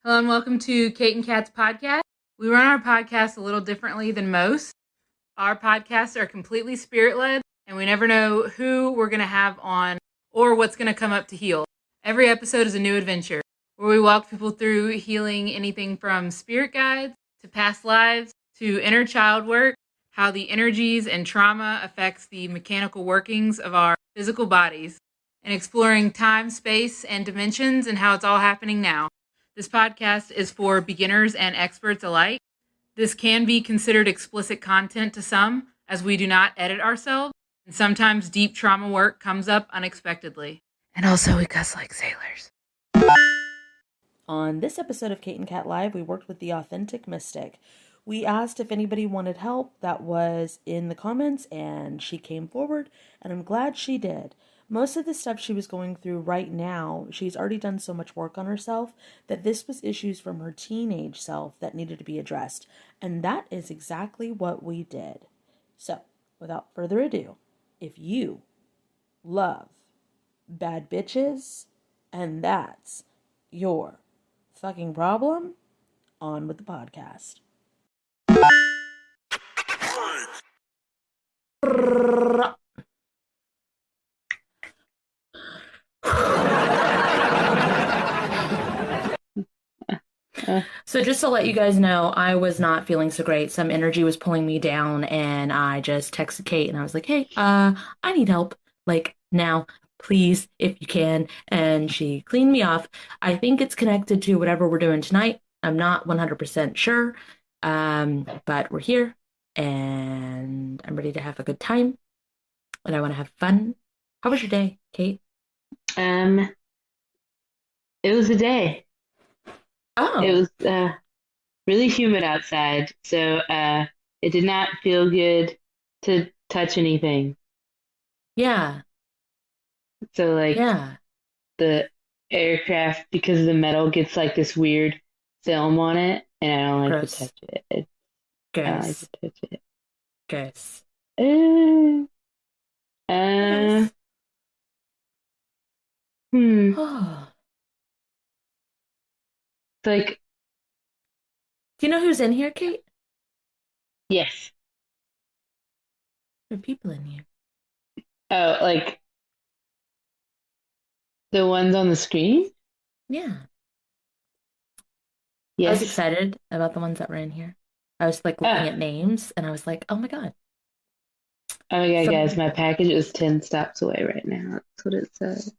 Hello and welcome to Kate and Kat's podcast. We run our podcast a little differently than most. Our podcasts are completely spirit-led, and we never know who we're going to have on or what's going to come up to heal. Every episode is a new adventure, where we walk people through healing anything from spirit guides to past lives to inner child work, how the energies and trauma affects the mechanical workings of our physical bodies, and exploring time, space, and dimensions and how it's all happening now. This podcast is for beginners and experts alike. This can be considered explicit content to some, as we do not edit ourselves, and sometimes deep trauma work comes up unexpectedly. And also, we cuss like sailors. On this episode of Kate and Kat Live, we worked with the Authentic Mystic. We asked if anybody wanted help. That was in the comments, and she came forward, and I'm glad she did. Most of the stuff she was going through right now, she's already done so much work on herself that this was issues from her teenage self that needed to be addressed. And that is exactly what we did. So, without further ado, if you love bad bitches and that's your fucking problem, on with the podcast. So just to let you guys know, I was not feeling so great. Some energy was pulling me down, and I just texted Kate and I was like, hey, I need help. Like now, please, if you can. And she cleaned me off. I think it's connected to whatever we're doing tonight. I'm not 100% sure. But we're here and I'm ready to have a good time and I want to have fun. How was your day, Kate? It was a day. Oh, It was really humid outside, so it did not feel good to touch anything. yeah, So like yeah. the aircraft, because of the metal, gets like this weird film on it, and I don't like to Gross, touch it. I don't like gross, to touch it. gross. Uh, uh, Yes. hmm. Oh. It's like Do you know who's in here, Kate? yes. There are people in here. Oh, like the ones on the screen? Yeah. I was Yes. excited about the ones that were in here. I was like looking at Ah. names and I was like, oh my God. Oh my God, guys, Some my package is 10 stops away right now. That's what it says.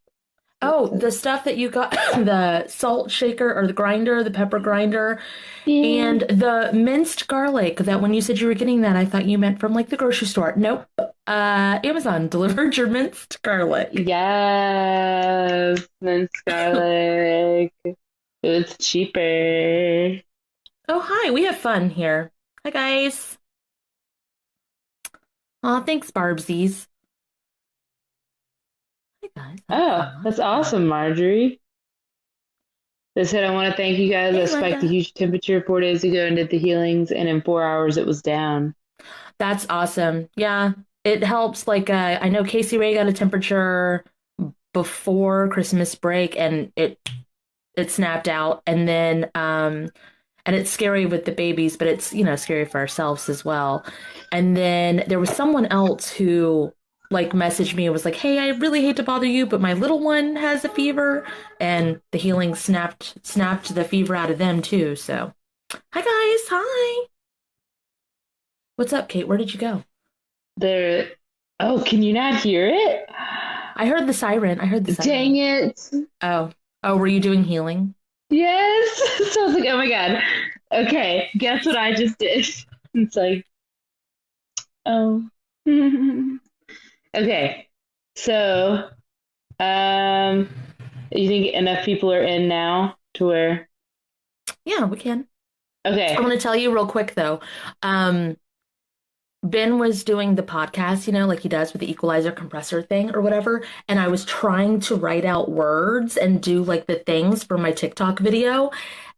Oh, the stuff that you got, the salt shaker or the grinder, the pepper grinder, Yeah. and the minced garlic that when you said you were getting that, I thought you meant from like the grocery store. Nope. Amazon delivered your minced garlic. Yes, minced garlic. It's cheaper. Oh, hi. We have fun here. Hi, guys. Aw, thanks, Barbsies. Hi, guys. Oh, Aw, that's hi. awesome, Marjorie. They said, I want to thank you guys. I Hey, spiked a Linda. huge temperature 4 days ago and did the healings, and in 4 hours it was down. That's awesome. Yeah, it helps. Like, I know Casey Ray got a temperature before Christmas break, and it snapped out, and then and it's scary with the babies, but it's scary for ourselves as well. And then there was someone else who like messaged me and was like, "Hey, I really hate to bother you, but my little one has a fever," and the healing snapped the fever out of them too. So, hi guys, hi. What's up, Kate? Where did you go? There. Oh, can you not hear it? I heard the siren. I heard the Dang siren. it. Oh, oh, were you doing healing? Yes. So I was like, oh my God. Okay, guess what I just did? It's like, oh. Okay. So, um, you think enough people are in now to where? Yeah, we can. I Okay. want to tell you real quick though. Um, Ben was doing the podcast, like he does with the equalizer compressor thing or whatever. And I was trying to write out words and do like the things for my TikTok video.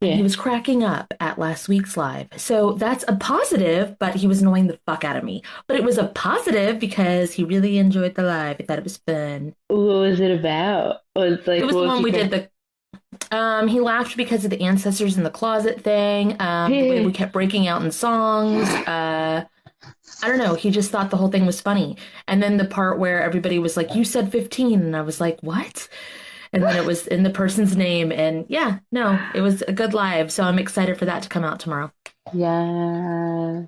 And he Yeah. was cracking up at last week's live. So that's a positive, but he was annoying the fuck out of me. But it was a positive because he really enjoyed the live. He thought it was fun. What was it about? Was It like, was what the was one you we did crack? the He laughed because of the ancestors in the closet thing. The way we kept breaking out in songs. I don't know. He just thought the whole thing was funny. And then the part where everybody was like, "You said 15," and I was like, "What?" And then it was in the person's name, and yeah, no, it was a good live. So I'm excited for that to come out tomorrow. Yeah.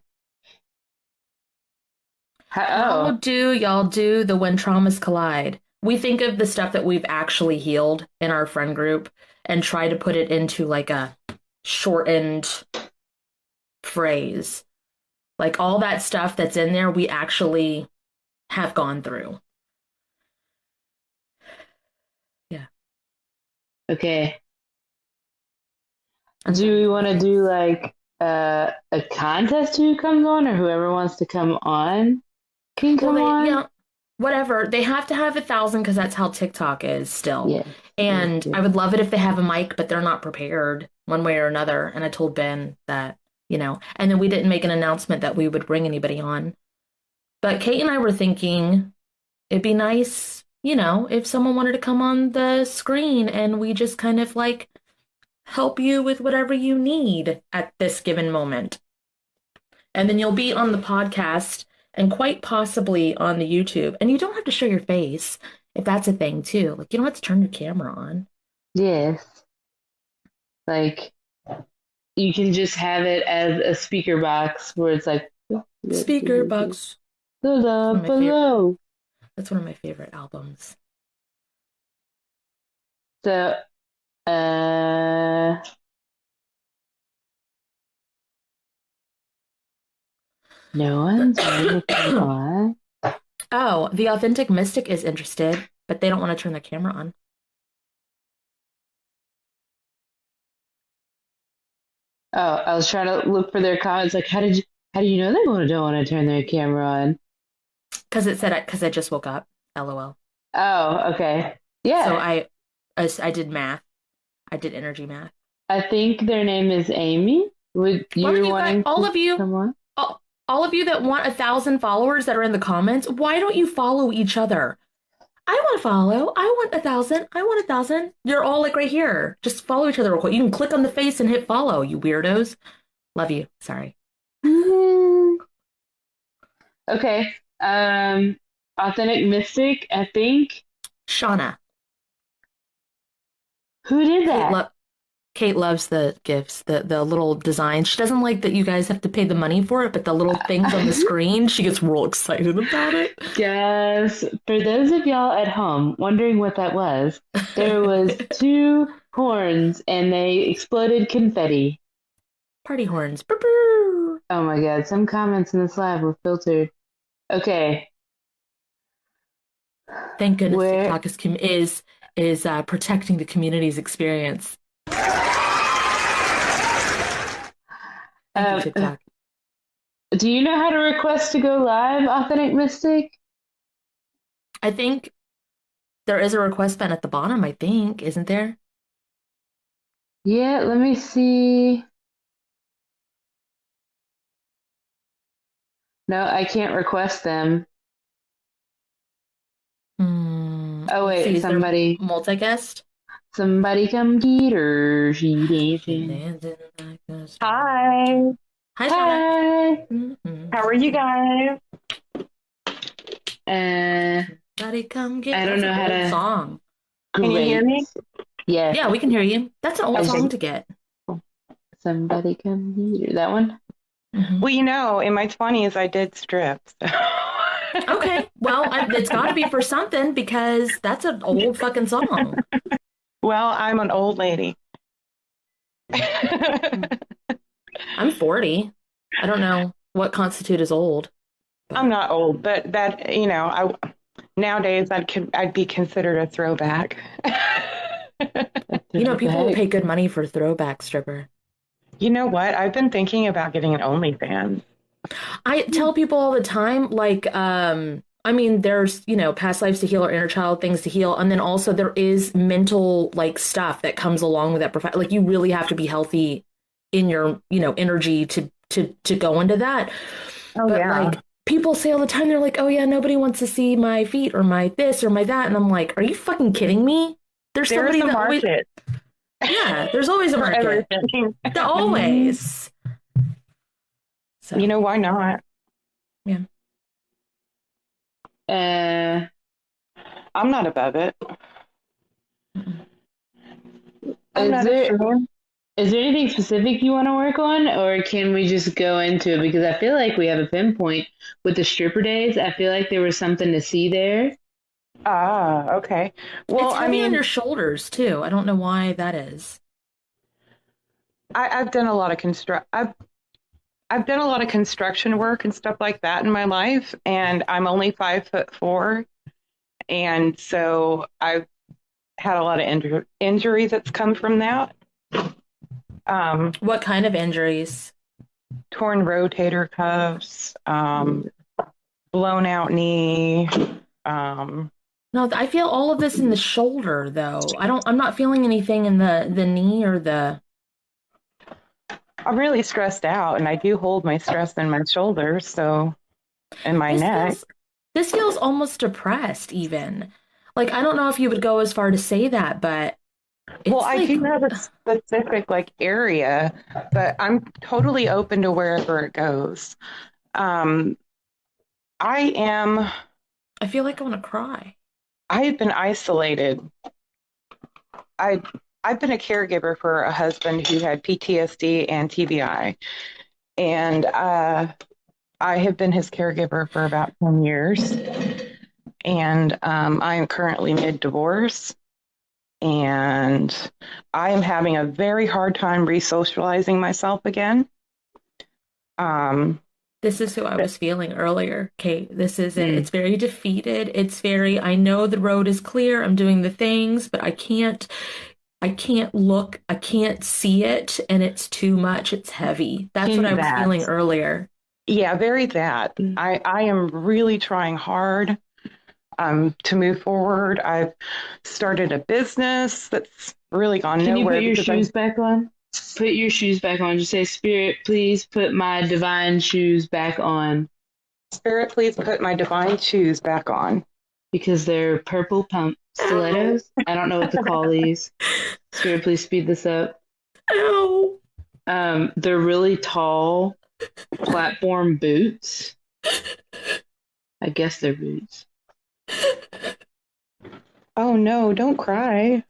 How do y'all do the when traumas collide? We think of the stuff that we've actually healed in our friend group and try to put it into like a shortened phrase. Like all that stuff that's in there, we actually have gone through. Yeah. Okay. Do we want to do like a contest who comes on, or whoever wants to come on can come on? Yeah, whatever. They have to have 1,000 because that's how TikTok is still. Yes. And Yes. I would love it if they have a mic, but they're not prepared one way or another. And I told Ben that, and then we didn't make an announcement that we would bring anybody on. But Kate and I were thinking it'd be nice, if someone wanted to come on the screen and we just kind of like help you with whatever you need at this given moment. And then you'll be on the podcast and quite possibly on the YouTube. And you don't have to show your face if that's a thing too. Like you don't have to turn your camera on. Yes. Like you can just have it as a speaker box where it's like Speaker box. below. That's one of my favorite albums. So no one's ready to come on. Oh, the Authentic Mystic is interested, but they don't want to turn their camera on. Oh, I was trying to look for their comments. Like, how do you know they don't want to turn their camera on? Because I just woke up. LOL. Oh, okay. Yeah. So I did math. I did energy math. I think their name is Amy. Would you wanting all of you, come on? all of you that want 1,000 followers that are in the comments, why don't you follow each other? I want to follow. I want 1,000. I want 1,000. You're all like right here. Just follow each other real quick. You can click on the face and hit follow, you weirdos. Love you. Sorry. Okay. Authentic Mystic, I think. Shauna. Who did that? Kate loves the gifts, the little designs. She doesn't like that you guys have to pay the money for it, but the little things on the screen, she gets real excited about it. Yes. For those of y'all at home wondering what that was, there was 2 horns and they exploded confetti. Party horns. Oh my God. Some comments in this live were filtered. Okay. Thank goodness TikTok is protecting the community's experience. Thank you, TikTok. Do you know how to request to go live, Authentic Mystic? I think there is a request button at the bottom, I think, isn't there? Yeah, let me see. No, I can't request them. Oh wait, somebody multi-guest. Somebody come get her. She dancing. Hi. Hi, Shauna. Mm-hmm. How are you guys? Somebody come get. I don't know how to song. Can you hear me? Yeah. Yeah, we can hear you. That's an old song to get. Somebody come get her. That one? Mm-hmm. Well, in my 20s, I did strips. Okay. Well, it's got to be for something because that's an old fucking song. Well, I'm an old lady. I'm 40. I don't know what constitutes as old. But... I'm not old, but that, nowadays I'd be considered a throwback. People will pay good money for a throwback stripper. You know what? I've been thinking about getting an OnlyFans. I tell people all the time, like, there's, past lives to heal or inner child things to heal. And then also there is mental, like, stuff that comes along with that. Like, you really have to be healthy in your, energy to go into that. Oh, but, yeah. like, people say all the time, they're like, oh, yeah, nobody wants to see my feet or my this or my that. And I'm like, are you fucking kidding me? There's somebody a market. Yeah, there's always a for market. everything. Always. So, You know, why not? yeah. Uh, I'm not above it. Mm-mm. I'm is not there ashamed. is there anything specific you want to work on, or can we just go into it? Because I feel like we have a pinpoint with the stripper days. I feel like there was something to see there. Ah, okay. Well, It's I heavy on your mean, shoulders too. I don't know why that is. I've done a lot of I've done a lot of construction work and stuff like that in my life, and I'm only 5'4", and so I've had a lot of injuries that's come from that. What kind of injuries? Torn rotator cuffs, blown out knee. Um, No, I feel all of this in the shoulder though. I'm not feeling anything in the knee or the I'm really stressed out, and I do hold my stress in my shoulders, so and my this neck. feels this feels almost depressed even. Like I don't know if you would go as far to say that, but Well, it's I like do have a specific like area, but I'm totally open to wherever it goes. Um, I am. I feel like I want to cry. I've been isolated. I I've been a caregiver for a husband who had PTSD and TBI, and I have been his caregiver for about 10 years. And I am currently mid-divorce, and I am having a very hard time re-socializing myself again. Um, This is who I was feeling earlier, Kate. This is it. Mm. It's very defeated. It's very, I know the road is clear. I'm doing the things, but I can't look, I can't see it, and it's too much. It's heavy. That's what I was that, feeling earlier. yeah, very that. I am really trying hard to move forward. I've started a business that's really gone Can you put nowhere your because I shoes back on? Put your shoes back on. Just say, Spirit, please put my divine shoes back on Spirit, please put my divine shoes back on. because they're purple pump Ow, stilettos. I don't know what to call these. Spirit, please speed this up. ow. They're really tall platform boots. I guess they're boots. Oh no, don't cry.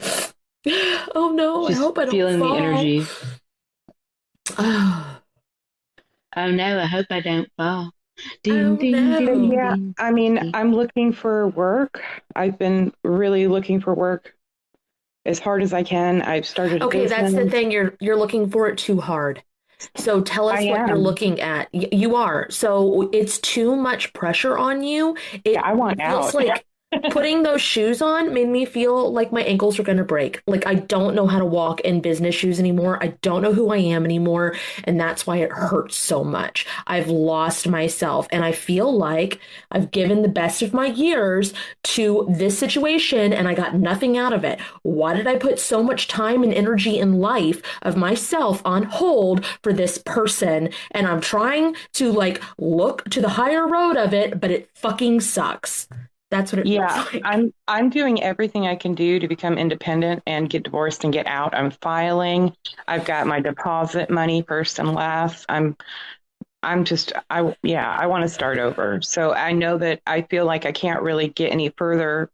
Oh no, I Just hope I don't feeling the fall. energy. Oh no, I hope I don't fall. Ding, Oh ding, But ding, no. yeah, ding, I mean, ding. I'm looking for work. I've been really looking for work as hard as I can. I've started a Okay, that's the business. thing. You're looking for it too hard. So tell I us what you're am. looking at. You are. So it's too much pressure on you. Yeah, It I want feels out. like putting those shoes on made me feel like my ankles are going to break. Like I don't know how to walk in business shoes anymore. I don't know who I am anymore. And that's why it hurts so much. I've lost myself. And I feel like I've given the best of my years to this situation and I got nothing out of it. Why did I put so much time and energy in life of myself on hold for this person? And I'm trying to like look to the higher road of it, but it fucking sucks. That's what it feels Yeah, like. I'm doing everything I can do to become independent and get divorced and get out. I'm filing. I've got my deposit money first and last. I'm just I yeah, I want to start over. So I know that I feel like I can't really get any further.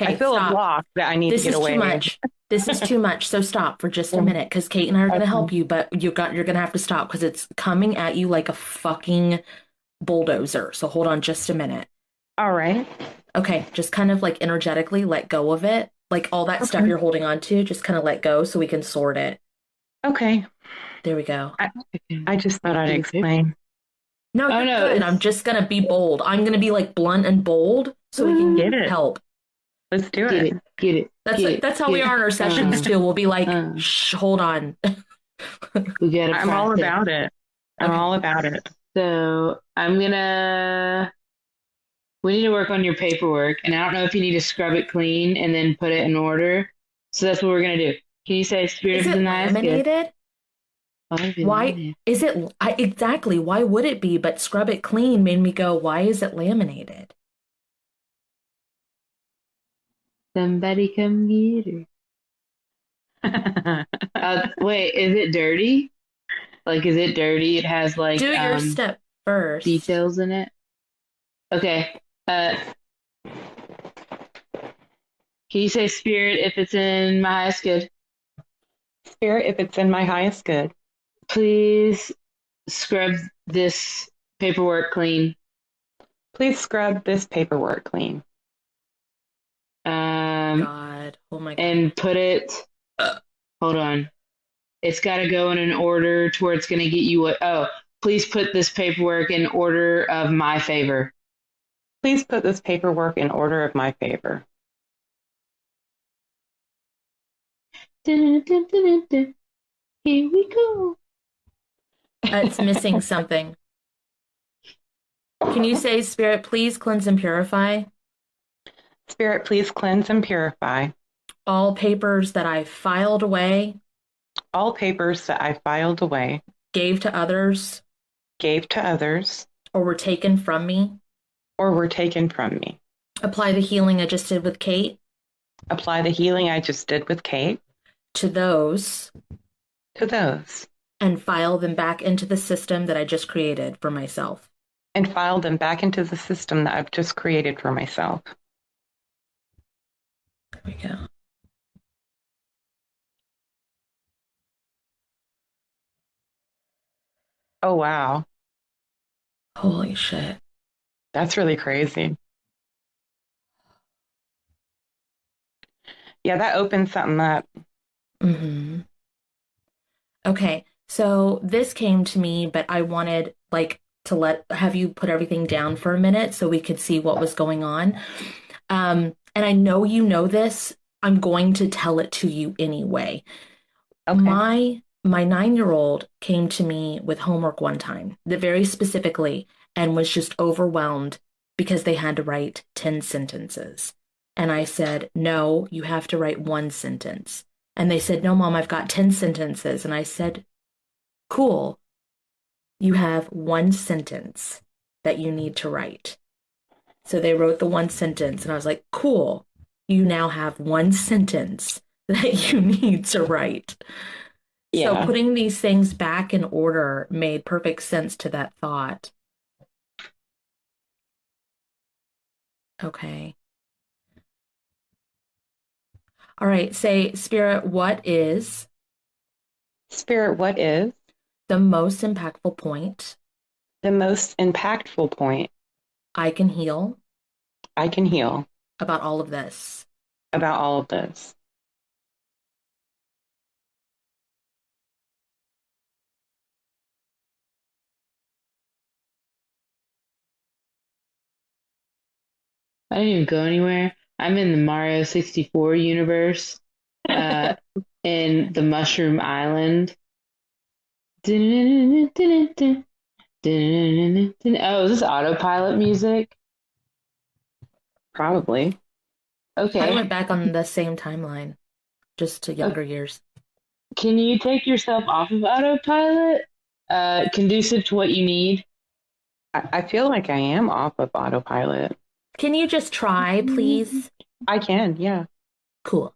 I Okay, feel a stop. block that I need to This get is too away. much. This is too much. So stop for just a Yeah, minute because Kate and I are going to help okay. you, but you're going to have to stop because it's coming at you like a fucking bulldozer. So hold on just a minute. All right. Okay, just kind of like energetically let go of it. Like all that stuff Okay. you're holding on to, just kind of let go so we can sort it. Okay. There we go. I just thought I'd Do the paper. explain. No, Oh you're no, good. I'm it's just gonna be bold. I'm gonna be like blunt and bold so we can Get it. help. Let's do get it. it, get it, That's get it, that's how get we it. are in our sessions too. We'll be like, Uh, shh, hold on. we gotta I'm all practice. about it. I'm Okay. all about it. So we need to work on your paperwork, and I don't know if you need to scrub it clean and then put it in order. So that's what we're gonna do. Can you say Spirit Is of the it Nice Gift? laminated? Why is it exactly? Why would it be? But scrub it clean made me go, why is it laminated? Somebody come get her. Wait, is it dirty? Like, is it dirty? It has like Do your step first. details in it. Okay. Can you say spirit if it's in my highest good? Spirit, if it's in my highest good, Please scrub this paperwork clean. please scrub this paperwork clean. God. Oh my God. And put it. Hold on. It's got to go in an order to where it's going to get you what. Oh, please put this paperwork in order of my favor. Please put this paperwork in order of my favor. Dun, dun, dun, dun, dun. Here we go. It's missing something. Can you say, Spirit, please cleanse and purify Spirit, please cleanse and purify all papers that I filed away, all papers that I filed away, gave to others, gave to others, or were taken from me. or were taken from me. Apply the healing I just did with Kate Apply the healing I just did with Kate to those to those, and file them back into the system that I just created for myself. and file them back into the system that I've just created for myself. There we go. Oh, wow. Holy shit. That's really crazy. Yeah, that opens something up. Mm-hmm. Okay, so this came to me, but I wanted to have you put everything down for a minute so we could see what was going on. And I know you know this. I'm going to tell it to you anyway. Okay. My 9-year-old came to me with homework one time, that very specifically, and was just overwhelmed because they had to write 10 sentences. And I said, no, you have to write 1 sentence. And they said, no, Mom, I've got 10 sentences. And I said, cool. You have 1 sentence that you need to write. So they wrote the 1 sentence, and I was like, cool. You now have 1 sentence that you need to write. Yeah. So putting these things back in order made perfect sense to that thought. Okay. All right. Say, Spirit, what is Spirit, what is the most impactful point the most impactful point I can heal I can heal about all of this? about all of this? I didn't even go anywhere. I'm in the Mario 64 universe, in the Mushroom Island. Oh, is this autopilot music? Probably. I Okay. went back on the same timeline, just to younger years. Can you take yourself off of autopilot? Conducive to what you need. I feel like I am off of autopilot. Can you just try, please? I can, yeah. Cool.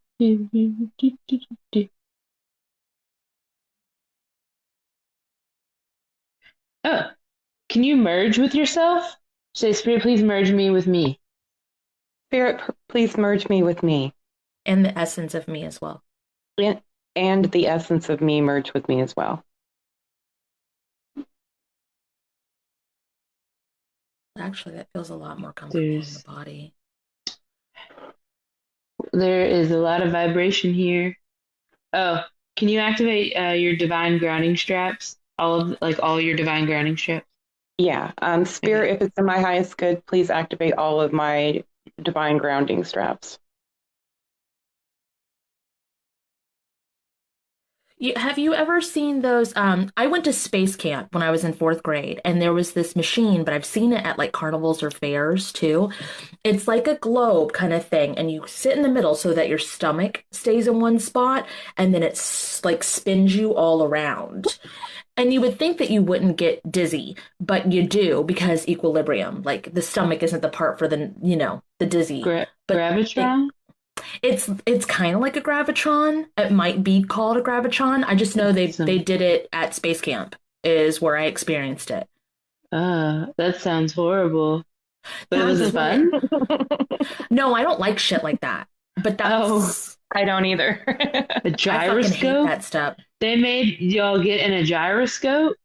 Oh, can you merge with yourself? Say, Spirit, please merge me with me. Spirit, please merge me with me. And the essence of me as well. And the essence of me merge with me as well. Actually, that feels a lot more comfortable in the body. There is a lot of vibration here. Oh, can you activate your divine grounding straps? All your divine grounding straps? Yeah. Spirit, if it's in my highest good, please activate all of my divine grounding straps. Have you ever seen those? I went to space camp when I was in 4th grade, and there was this machine, but I've seen it at like carnivals or fairs too. It's like a globe kind of thing, and you sit in the middle so that your stomach stays in one spot, and then it's like spins you all around. And you would think that you wouldn't get dizzy, but you do because equilibrium. Like the stomach isn't the part for the dizzy. Gravitron? It's kind of like a gravitron. It might be called a gravitron. I just know they did it at space camp is where I experienced it. That sounds horrible. But was That's it what fun? No, I don't like shit like that. But that's I don't either. A I fucking hate gyroscope? that stuff. They made y'all get in a gyroscope?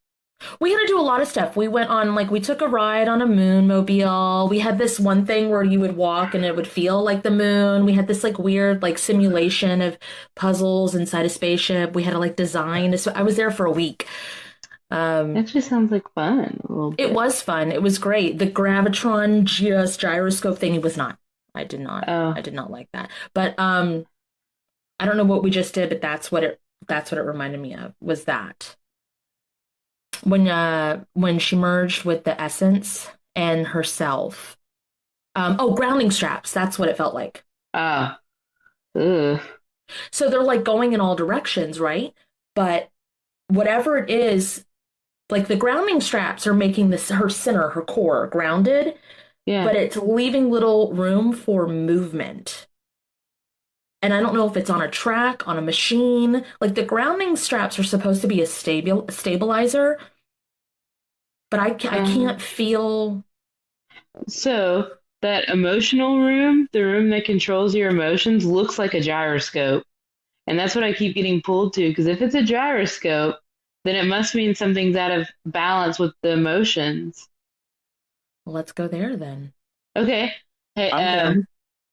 We had to do a lot of stuff. We went on, like, we took a ride on a moon mobile. We had this one thing where you would walk and it would feel like the moon. We had this, like, weird, like, simulation of puzzles inside a spaceship. We had to, like, design. So I was there for a week. Actually sounds like fun a little bit. It was fun. It was great. The gravitron just gyroscope thing, it was not. I did not. Oh. I did not like that. But I don't know what we just did, but that's what it reminded me of, was that. When she merged with the essence and herself. Grounding straps. That's what it felt like. Oh. Ugh. So they're like going in all directions, right? But whatever it is, like the grounding straps are making her center, her core grounded, Yeah. but it's leaving little room for movement. And I don't know if it's on a track, on a machine. Like the grounding straps are supposed to be a stabilizer, but I can't feel. So that emotional room, the room that controls your emotions, looks like a gyroscope. And that's what I keep getting pulled to, because if it's a gyroscope, then it must mean something's out of balance with the emotions. Well, let's go there then. Okay. Hey,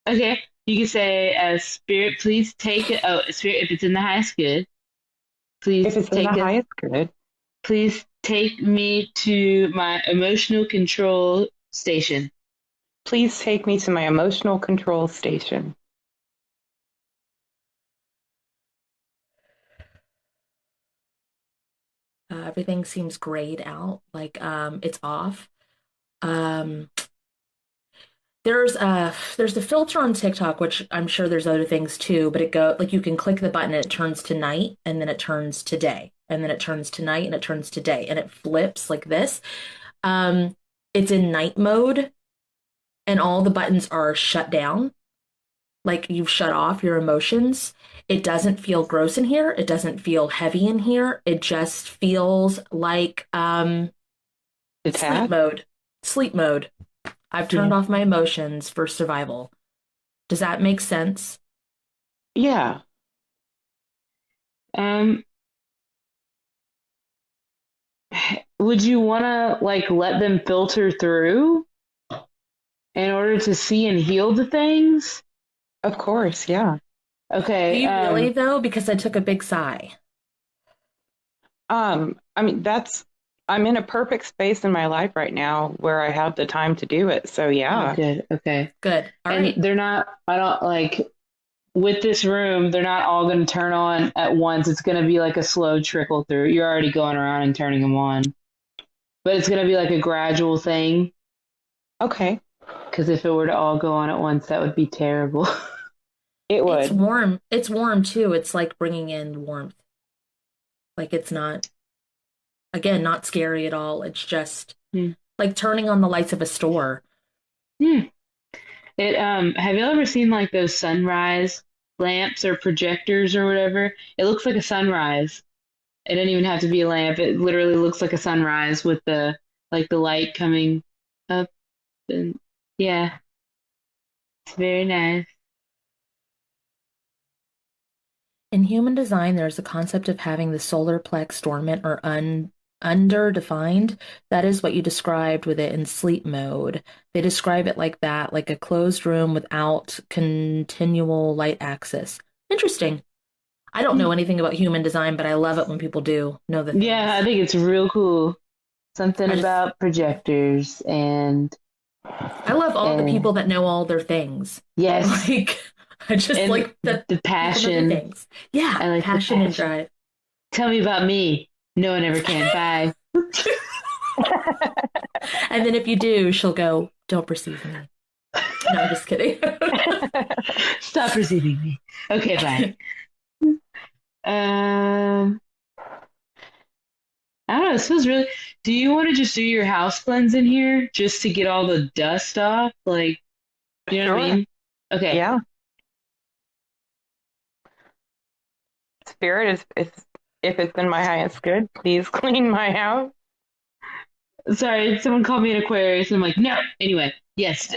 okay. You can say, Spirit, please take it. Oh, Spirit, if it's in the highest good, please If it's in take the it. highest good, Please take me to my emotional control station. please take me to my emotional control station. Everything seems grayed out, like it's off. Um, there's the filter on TikTok, which I'm sure there's other things too, but it go like you can click the button and it turns to night and then it turns to day and then it turns to night and it turns to day and it flips like this. It's in night mode and all the buttons are shut down, like you've shut off your emotions. It doesn't feel gross in here. It doesn't feel heavy in here. It just feels like sleep mode. Sleep mode. I've turned off my emotions for survival. Does that make sense? Yeah. Would you want to like let them filter through in order to see and heal the things? Of course, yeah. Okay. Do you really though? Because I took a big sigh. I mean, I'm in a perfect space in my life right now where I have the time to do it. So yeah. Good. Okay. Good. All And right. they're not, I don't like, with this room, they're not all going to turn on at once. It's going to be like a slow trickle through. You're already going around and turning them on. But it's going to be like a gradual thing. Okay. Because if it were to all go on at once, that would be terrible. It would. It's warm. It's warm too. It's like bringing in warmth. Like it's not, again, not scary at all. It's just like turning on the lights of a store. Have you ever seen like those sunrise lamps or projectors or whatever? It looks like a sunrise. It didn't even have to be a lamp. It literally looks like a sunrise with the light coming up, and yeah, it's very nice. In human design, there's a concept of having the solar plex dormant or underdefined. That is what you described with it in sleep mode. They describe it like that, like a closed room without continual light access. Interesting. I don't know anything about human design, but I love it when people do know the things. Yeah, I think it's real cool. Something about projectors and I love all the people that know all their things. yes, Like I just and like the passion. things. Yeah, I like passion and drive. Tell me about me. No one ever can. Bye. And then if you do, she'll go, "Don't perceive me." No, I'm just kidding. Stop perceiving me. Okay, bye. I don't know. This feels really. Do you want to just do your house cleanse in here just to get all the dust off? Like, you know what I mean? Okay. Yeah. Spirit, if it's in my highest good, please clean my house. Sorry, someone called me an Aquarius, and I'm like, no. Anyway, yes,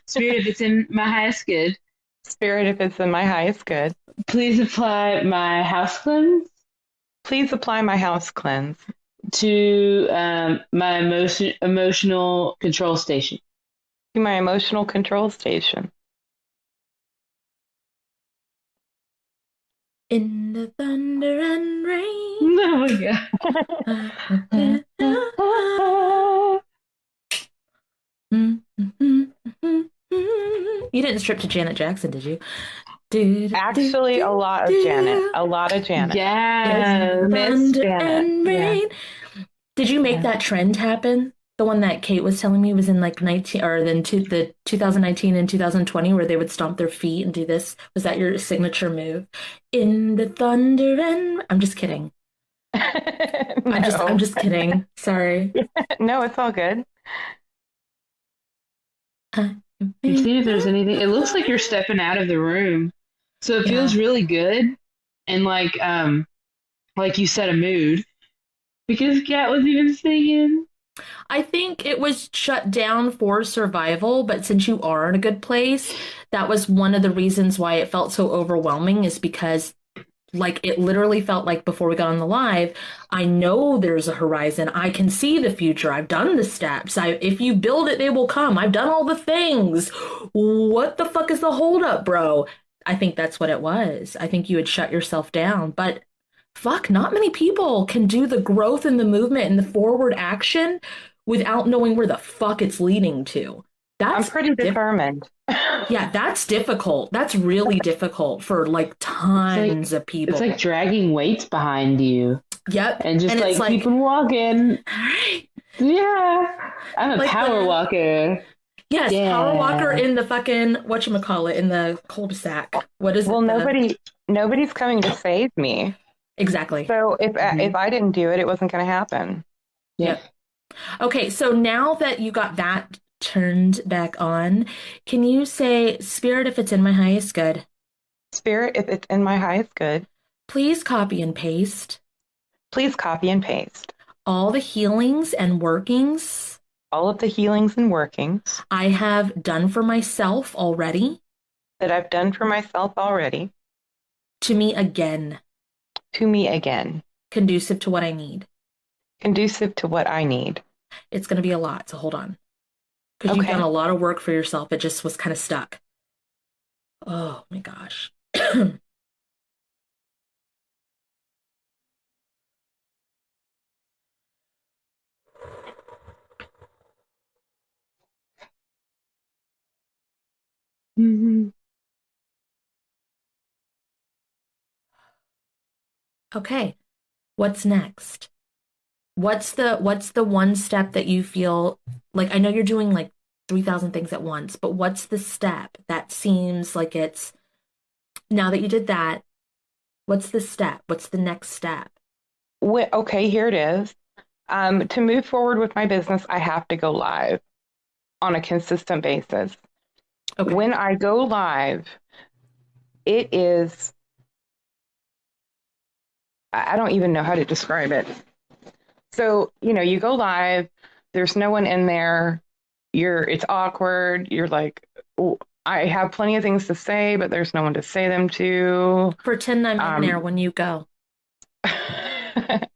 Spirit, if it's in my highest good, Spirit, if it's in my highest good, please apply my house cleanse please apply my house cleanse to my emotional control station. to my emotional control station. In the thunder and rain. Oh my god. You didn't strip to Janet Jackson, did you? Actually, a lot of Janet. A lot of Janet. Yes. Miss Thunder Janet. and rain. Did you make that trend happen? The one that Kate was telling me was in like 19 or then the 2019 and 2020 where they would stomp their feet and do this. Was that your signature move? In the thunder and I'm just kidding. No. I'm just kidding. Sorry. No, it's all good. You see if there's anything. It looks like you're stepping out of the room, so it feels really good, and like you set a mood because Kat was even singing. I think it was shut down for survival, but since you are in a good place, that was one of the reasons why it felt so overwhelming is because like it literally felt like before we got on the live, I know there's a horizon. I can see the future. I've done the steps. If you build it, they will come. I've done all the things. What the fuck is the holdup, bro? I think that's what it was. I think you had shut yourself down, but fuck, not many people can do the growth and the movement and the forward action without knowing where the fuck it's leading to. I'm pretty determined. Yeah, that's difficult. That's really difficult for like tons of people. It's like dragging weights behind you. Yep. And just like keep on walking. Yeah. I'm a like power walker. Yes, power walker in the fucking whatchamacallit in the cul-de-sac. What is it? Well, nobody's coming to save me. Exactly. So if I didn't do it, it wasn't going to happen. Yep. Okay, so now that you got that turned back on, can you say, Spirit, if it's in my highest good? Spirit, if it's in my highest good. Please copy and paste. Please copy and paste. All the healings and workings. All of the healings and workings. I have done for myself already. That I've done for myself already. To me again. To me again. Conducive to what I need. Conducive to what I need. It's going to be a lot, so hold on. Because you've done a lot of work for yourself. It just was kind of stuck. Oh my gosh. Okay. What's next? What's the one step that you feel like I know you're doing like 3,000 things at once, but what's the step that seems like it's now that you did that, what's the step? What's the next step? Okay, here it is. To move forward with my business, I have to go live on a consistent basis. Okay. When I go live, it is, I don't even know how to describe it. So, you go live, there's no one in there, it's awkward, you're like, oh, I have plenty of things to say, but there's no one to say them to. Pretend I'm in there when you go.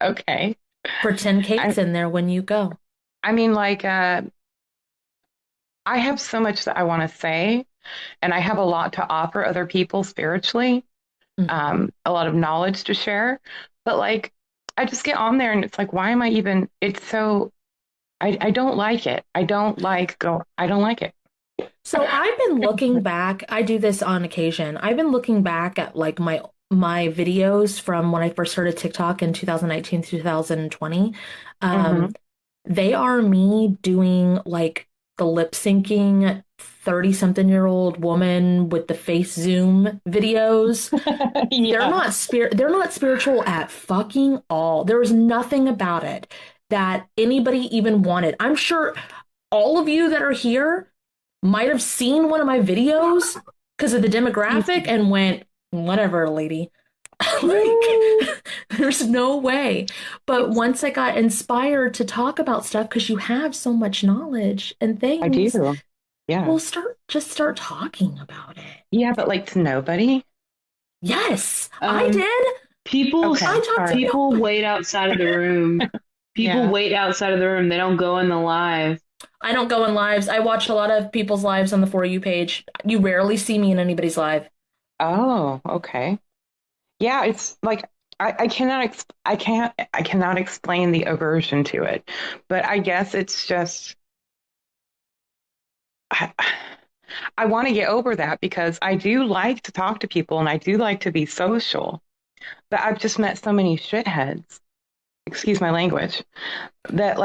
Okay. Pretend Kate's in there when you go. I mean, like, I have so much that I want to say, and I have a lot to offer other people spiritually, a lot of knowledge to share, but like, I just get on there and it's like, why am I even, it's so, I don't like it. I don't like it. So I've been looking back, I do this on occasion. I've been looking back at like my videos from when I first started TikTok in 2019, 2020. They are me doing like the lip syncing 30-something-year-old woman with the face zoom videos. They're not spiritual at fucking all. There was nothing about it that anybody even wanted. I'm sure all of you that are here might have seen one of my videos because of the demographic and went, whatever, lady. Like, there's no way. But once I got inspired to talk about stuff, because you have so much knowledge and I things, do. Yeah. we'll start talking about it. Yeah, but like to nobody. Yes, I Um, did. people Okay. I All talked to right. people nobody. wait outside of the room. People Yeah. wait outside of the room. They don't go in the live. I don't go in lives. I watch a lot of people's lives on the For You page. You rarely see me in anybody's live. Oh, okay. Yeah, it's like I cannot explain the aversion to it. But I guess it's just I, I want to get over that because I do like to talk to people and I do like to be social. But I've just met so many shitheads, excuse my language, that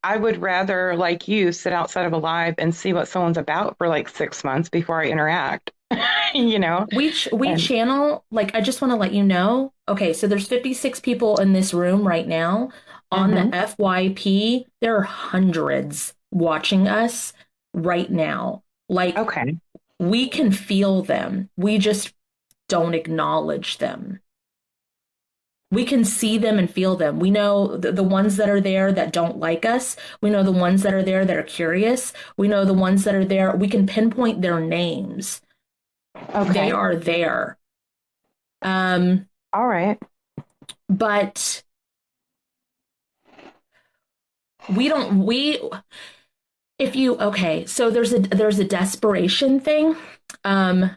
I would rather like you sit outside of a live and see what someone's about for like 6 months before I interact. You know? We And channel, like, I just want to let you know. Okay, so there's 56 people in this room right now. On the hmm FYP, there are hundreds watching us right now. Like, okay. we can feel them. We just don't acknowledge them. We can see them and feel them. We know the ones that are there that don't like us. We know the ones that are there that are curious. We know the ones that are there. We can pinpoint their names. They Okay. are there. Um, All right. but we don't we if you okay, so there's a desperation thing. Um,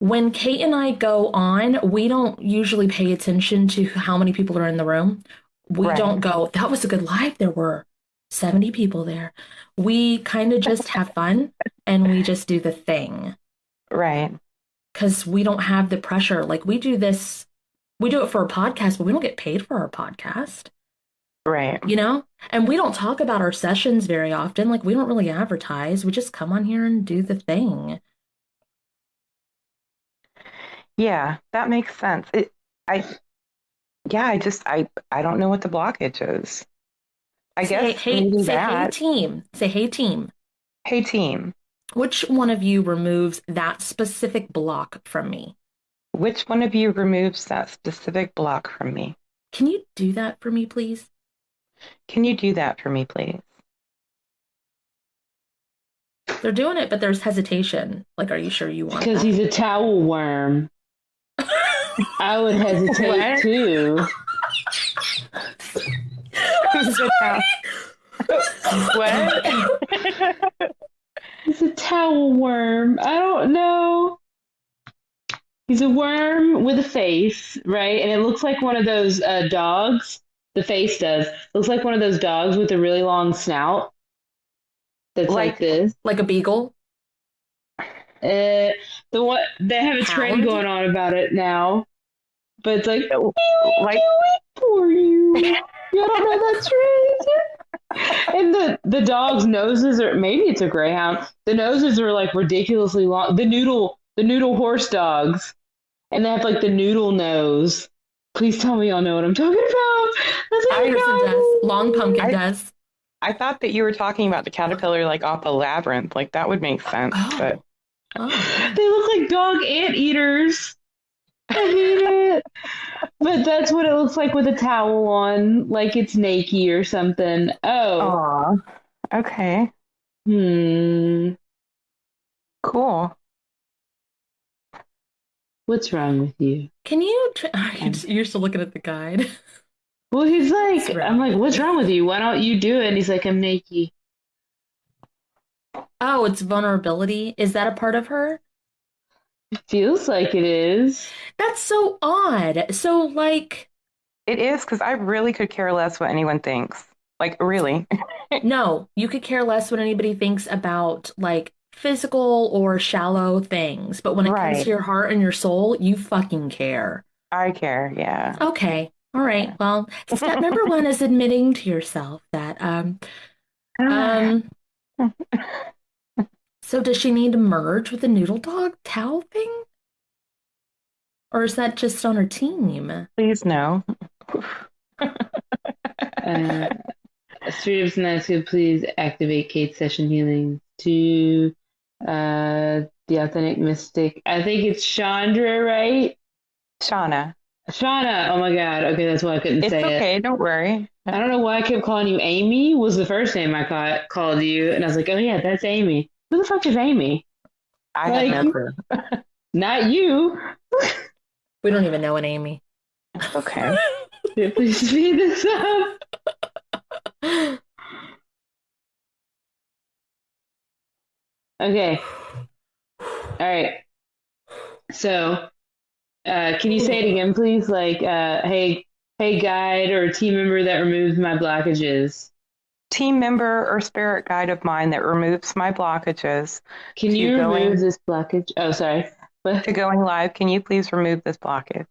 when Kate and I go on, we don't usually pay attention to how many people are in the room. We Right. don't go, that was a good live. There were 70 people there. We kind of just have fun and we just do the thing Right. because we don't have the pressure. Like, we do this, we do it for a podcast, but we don't get paid for our podcast, Right. you know? And we don't talk about our sessions very often. Like, we don't really advertise. We just come on here and do the thing. Yeah, that makes sense. I yeah, I don't know what the blockage is. I guess maybe Say, hey, that. team. Say, hey, team. Hey team, Which one of you removes that specific block from me? which one of you removes that specific block from me? Can you do that for me, please? Can you do that for me, please? They're doing it, but there's hesitation. Like, are you sure you want Because that? he's a towel worm. I would hesitate What? too. Who's it now? What? He's a towel worm. I don't know. He's a worm with a face, right? And it looks like one of those dogs. The face does. Looks like one of those dogs with a really long snout that's like Like this. Like a beagle? The what they have a trend Hound? going on about it now, but it's like we like do it for you. You don't know that's right. And the dog's noses are, maybe it's a greyhound. The noses are like ridiculously long. The noodle horse dogs, and they have like the noodle nose. Please tell me y'all know what I'm talking about. That's what Anderson does. Long pumpkin I does. I thought that you were talking about the caterpillar like off the labyrinth. Like that would make sense, but Oh. They look like dog anteaters. I hate it. But that's what it looks like with a towel on, like it's naked or something. Oh, aw, okay, hmm. cool. What's wrong with you? Can you? Um, You're still looking at the guide. Well, he's What's like, wrong I'm like, with what's you? wrong with you? Why don't you do it? And he's like, I'm naked. Oh, it's vulnerability. Is that a part of her? Feels like it is. That's so odd. So, like, It is because I really could care less what anyone thinks. Like really. no, you could care less what anybody thinks about, like, physical or shallow things. But when it comes to Right. your heart and your soul, you fucking care. I care. Yeah. Okay. All right. Yeah. Well, step number one is admitting to yourself that, um, so does she need to merge with the noodle dog towel thing? Or is that just on her team? Please no. Uh, Street of Nights could please activate Kate's session healing to the authentic mystic. I think it's Chandra, right? Shauna. Shauna. Oh my God. Okay, that's why I couldn't It's say it. okay. Don't worry. I don't know why I kept calling you Amy. Was the first name I called you, and I was like, oh yeah, that's Amy. Who the fuck is Amy? I have Like, no clue. not you. We don't even know an Amy. It's okay. Yeah, please speed this up. Okay. All right. So, can you say it again, please? Like, hey, guide or team member that removes my blockages. Team member or spirit guide of mine that removes my blockages Can to you remove going this blockage? Oh, sorry. to going live. Can you please remove this blockage?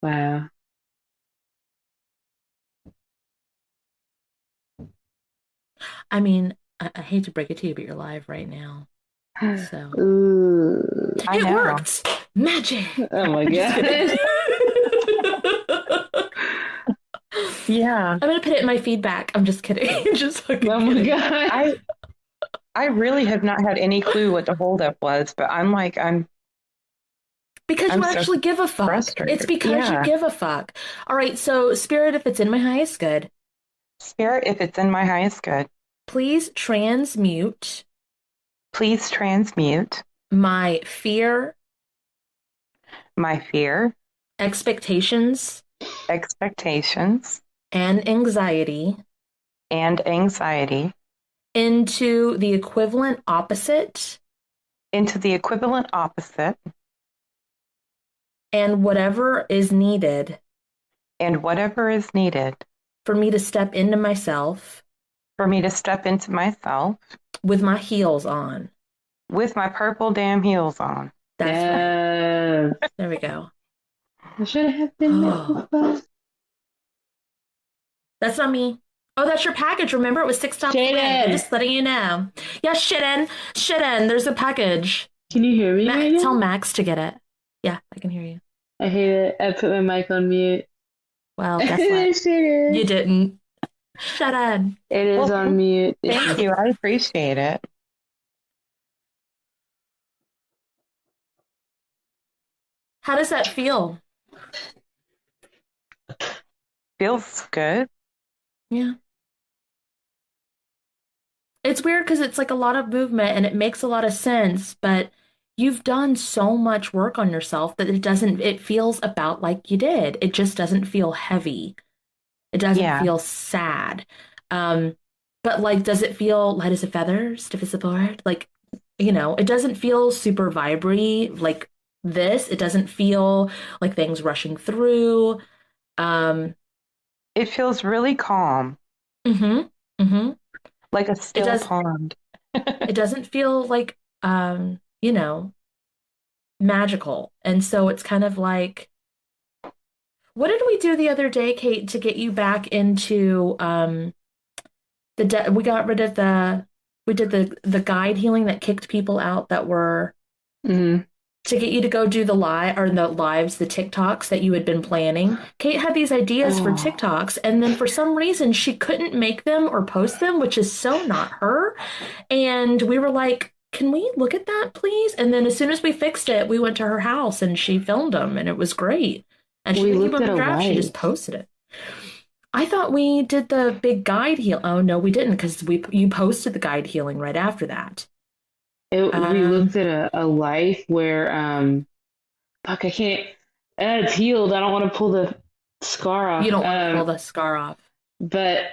Wow. I mean, I hate to break it to you, but you're live right now. So Ooh. I it know. worked. Magic. Oh my Just kidding. God. Yeah. I'm gonna put it in my feedback. I'm just kidding. Just fucking Oh my kidding. God. I really have not had any clue what the holdup was, but I'm Because I'm you so actually give a fuck. frustrated. It's because you Yeah. give a fuck. All right, so Spirit, if it's in my highest good, Spirit, if it's in my highest good, please transmute please transmute my fear, my fear, expectations, expectations, and anxiety and anxiety into the equivalent opposite into the equivalent opposite and whatever is needed and whatever is needed for me to step into myself for me to step into myself with my heels on. with my purple damn heels on. That's right. Yeah. There we go. I should have been met before. That's not me. Oh, that's your package. Remember, it was 6 stops away. I'm Jaden, just letting you know. Yeah, shitten. There's a package. can you hear me right now? Tell Max to get it. Yeah, I can hear you. I hate it. I put my mic on mute. Well, guess what? Jaden. You didn't. Shut up. It is Well, on mute. thank you. I appreciate it. How does that feel? Feels good. Yeah. It's weird because it's like a lot of movement and it makes a lot of sense, but you've done so much work on yourself that it feels about like you did. It just doesn't feel heavy. It doesn't Yeah. feel sad. But like, does it feel light as a feather, stiff as a board? Like, it doesn't feel super vibry like this. It doesn't feel like things rushing through. Um, It feels really calm, mm-hmm, mm-hmm. like a It still does. pond. It doesn't feel like, magical. And so it's kind of like, what did we do the other day, Kate, to get you back into we got rid of we did the guide healing that kicked people out that were Mm-hmm. to get you to go do the lives, the TikToks that you had been planning. Kate had these ideas for TikToks, and then for some reason she couldn't make them or post them, which is so not her. And we were like, can we look at that, please? And then as soon as we fixed it, we went to her house and she filmed them, and it was great. And she We didn't keep looked them at in a draft, she live. just posted it. I thought we did the big guide heal. Oh no, we didn't, because you posted the guide healing right after that. We looked at a life where fuck, I can't. It's healed. I don't want to pull the scar off. You don't want to pull the scar off. But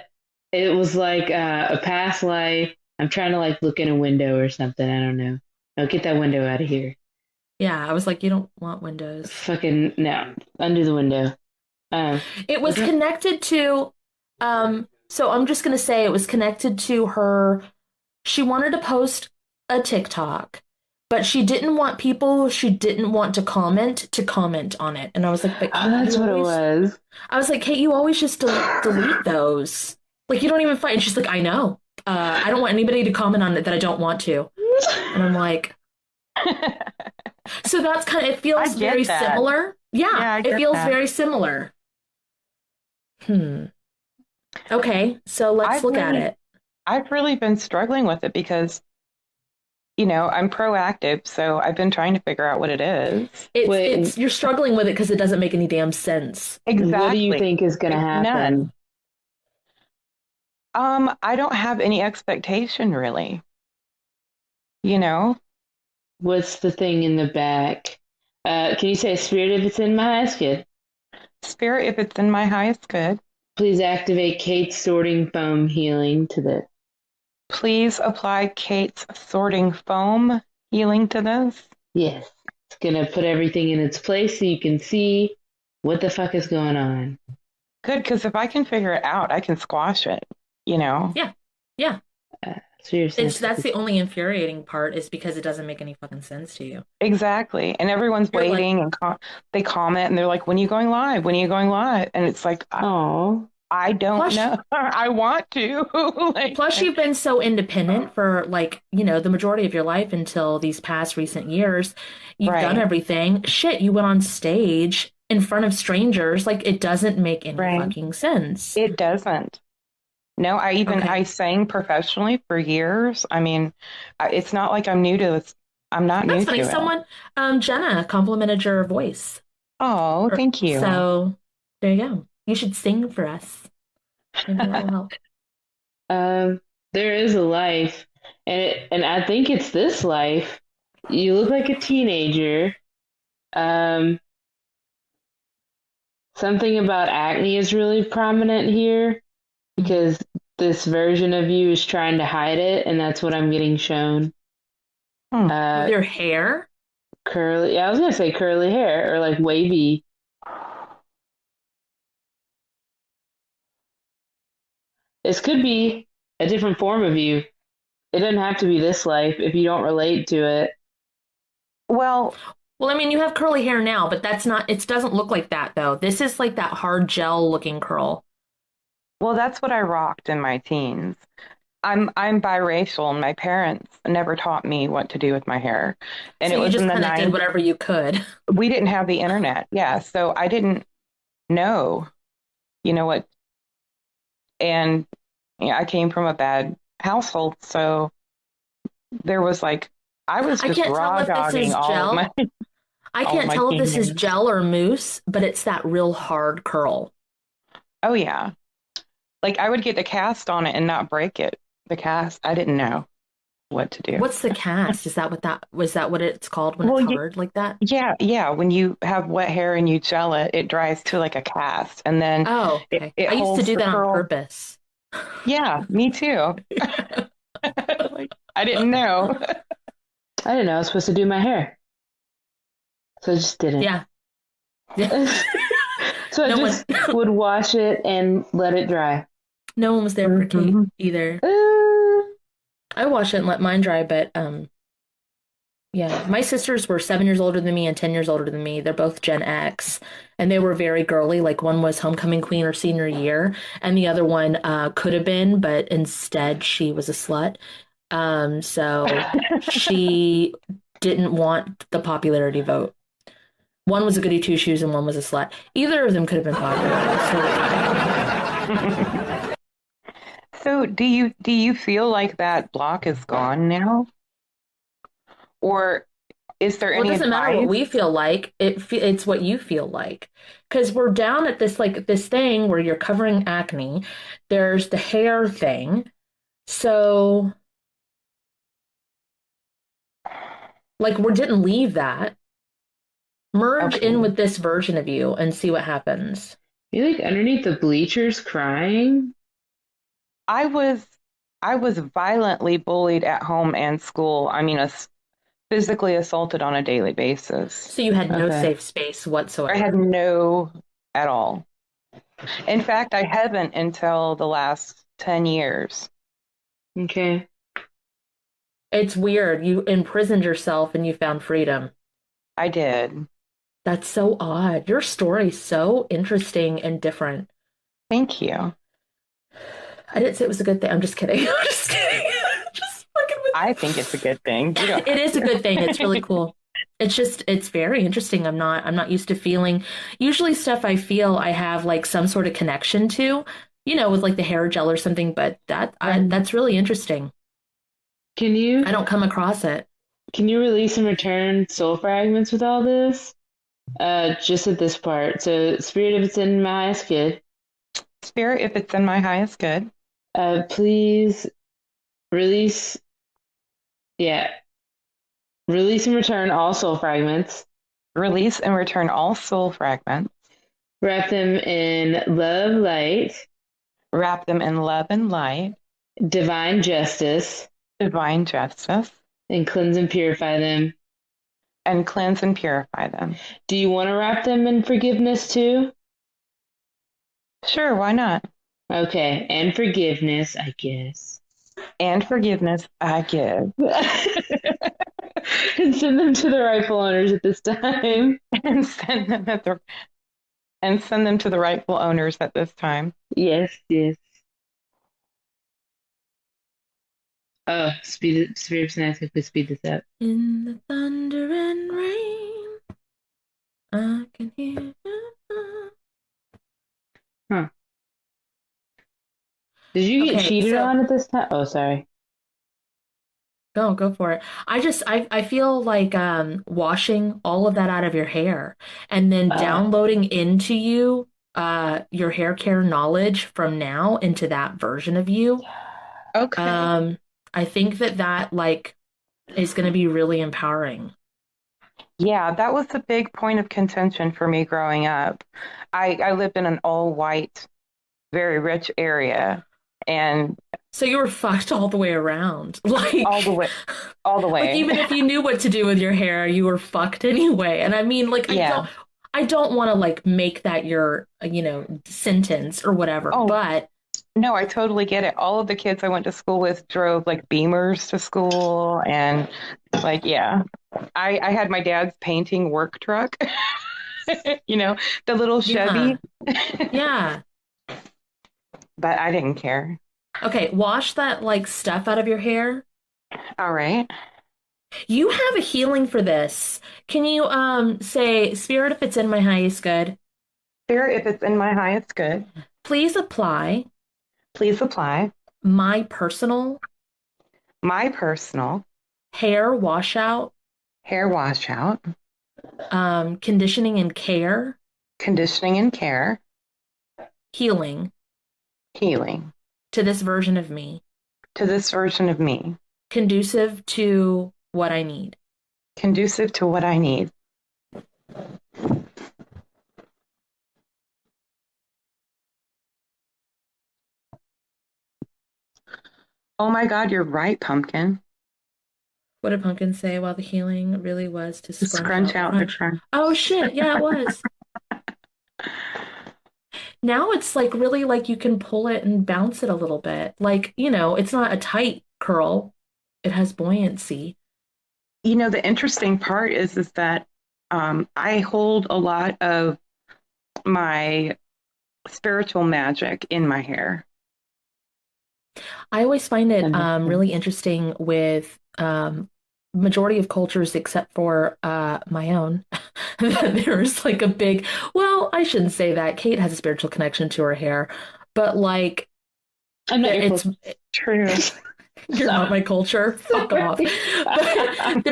it was like a past life. I'm trying to like look in a window or something. I don't know. No, get that window out of here. Yeah, I was like, you don't want windows. Fucking no, undo the window. It was connected to, so I'm just gonna say it was connected to her. She wanted to post a TikTok, but she didn't want people she didn't want to comment on it. And I was like, but Oh, that's what it was. I was like, Kate, you always just delete those. Like, you don't even fight. And she's like, I know. I don't want anybody to comment on it that I don't want to. And I'm like, so that's kind of, it feels very similar. Yeah, it feels very similar. Okay, so let's look at it. I've really been struggling with it because I'm proactive, so I've been trying to figure out what it is. Wait, You're struggling with it because it doesn't make any damn sense. what do you Exactly. think is going to happen? None. I don't have any expectation really, you know? What's the thing in the back? Can you say spirit if it's in my highest good? Spirit, if it's in my highest good, Please activate Kate's sorting foam healing to the. please apply Kate's sorting foam healing to this. Yes. It's going to put everything in its place so you can see what the fuck is going on. Good, because if I can figure it out, I can squash it, you know? Yeah. Yeah. Seriously. That's the only infuriating part is because it doesn't make any fucking sense to you. Exactly. And everyone's You're like, waiting and they comment and they're like, when are you going live? When are you going live? And it's like, Oh. I don't Plus- know. I want to. Like, plus, you've been so independent for the majority of your life until these past recent years. You've done right, everything. Shit, you went on stage in front of strangers. Like, it doesn't make any right. fucking sense. It doesn't. No, Okay. I sang professionally for years. I mean, it's not like I'm new to this. I'm not new That's funny. to it. Someone, Jenna complimented your voice. Oh, thank you. So there you go. You should sing for us. Maybe that will help. There is a life, and I think it's this life. You look like a teenager. Something about acne is really prominent here because this version of you is trying to hide it, and that's what I'm getting shown. With your hair? Curly. Yeah, I was gonna say curly hair or like wavy. This could be a different form of you. It doesn't have to be this life if you don't relate to it. Well, Well, I mean, you have curly hair now, but that's not, it doesn't look like that though. This is like that hard gel looking curl. that's what I rocked in my teens. I'm biracial, and my parents never taught me what to do with my hair. And So it you was just in the kind of did 90s. whatever you could. We didn't have the internet. Yeah, so I didn't know, what, and I came from a bad household, so there was like I was I just can't tell raw if this dogging is all of gel. my I all of can't my tell if teen this is years. gel or mousse, but it's that real hard curl. Oh yeah. Like I would get the cast on it and not break it. The cast, I didn't know what to do. What's the cast? Was that what it's called when Well, it's hard like that? yeah. When you have wet hair and you gel it, it dries to like a cast, and then Oh, it, okay. it I used to holds do the that on curl. purpose. Yeah, me too. Like I didn't know. I didn't know I was supposed to do my hair, so I just didn't. Yeah. So I No just one would wash it and let it dry. no one was there for Kate Mhm. either. Uh, I wash it and let mine dry, but yeah. My sisters were 7 years older than me and 10 years older than me. They're both Gen X, and they were very girly. Like one was homecoming queen her senior year, and the other one could have been, but instead she was a slut. So she didn't want the popularity vote. One was a goody two shoes and one was a slut. Either of them could have been popular. So do you feel like that block is gone now? Or is there Well, it any doesn't matter what advice? we feel like. It's what you feel like. Because we're down at this thing where you're covering acne. There's the hair thing. So like we didn't leave that. Merge Okay. in with this version of you and see what happens. you like underneath the bleachers crying? I was I was violently bullied at home and school. I mean, physically assaulted on a daily basis. So you had no Okay. safe space I whatsoever. had no at all. In fact, I haven't until the last 10 years. Okay. It's weird. You imprisoned yourself and you found freedom. I did. That's so odd. Your story's so interesting and different. Thank you. I didn't say it was a good thing. I'm just kidding. I'm just kidding. Just fucking with I think it's a good thing. You don't It is a good thing. It's really cool. It's very interesting. I'm not used to feeling usually stuff I feel I have like some sort of connection to, with like the hair gel or something, but that's really interesting. Can you I don't come across it. can you release and return soul fragments with all this? Just at this part. So, spirit, if it's in my highest good, Spirit, if it's in my highest good, please release. Yeah, release and return all soul fragments. release and return all soul fragments, Wrap them in love, light, wrap them in love and light, divine justice, divine justice, and cleanse and purify them. and cleanse and purify them. Do you want to wrap them in forgiveness too? Sure, why not? Okay, and forgiveness, I guess. And forgiveness I give. And send them to the rightful owners at this time. and send them at the and send them to the rightful owners at this time. Yes, yes. Oh, Spirit of Science, quickly speed this up. In the thunder and rain, I can hear. Huh. Did you get Okay, cheated so on at this time? Oh, sorry. go for it. I feel like washing all of that out of your hair and then Oh, downloading into you your hair care knowledge from now into that version of you. Okay. I think that like is going to be really empowering. Yeah, that was the big point of contention for me growing up. I lived in an all white, very rich area, and So you were fucked all the way around. all the way, all the Like way. even if you knew what to do with your hair, you were fucked anyway. And I mean, like Yeah. I don't want to like make that your, sentence or whatever, Oh, but no, I totally get it. All of the kids I went to school with drove like Beamers to school, and like, yeah, I had my dad's painting work truck, the little yeah. Chevy, Yeah. but I didn't care. Okay, wash that like stuff out of your hair. All right. You have a healing for this. Can you say, Spirit, if it's in my highest good, Fair, if it's in my highest good, please apply please apply my personal my personal hair washout, hair washout, conditioning and care, conditioning and care, healing healing to this version of me, to this version of me, conducive to what I need. conducive to what I need. Oh my God, you're right, pumpkin. What did Pumpkin say while the healing really was to To scrunch scrunch out the out the crunch? crunch. Oh shit, yeah, it was. Now it's like really like you can pull it and bounce it a little bit. Like, it's not a tight curl. It has buoyancy. The interesting part is that I hold a lot of my spiritual magic in my hair. I always find that it makes sense. really interesting with majority of cultures except for my own. There's like a big, well, I shouldn't say that. Kate has a spiritual connection to her hair, but like I'm not your it's close. True. you're not my culture. Fuck off. But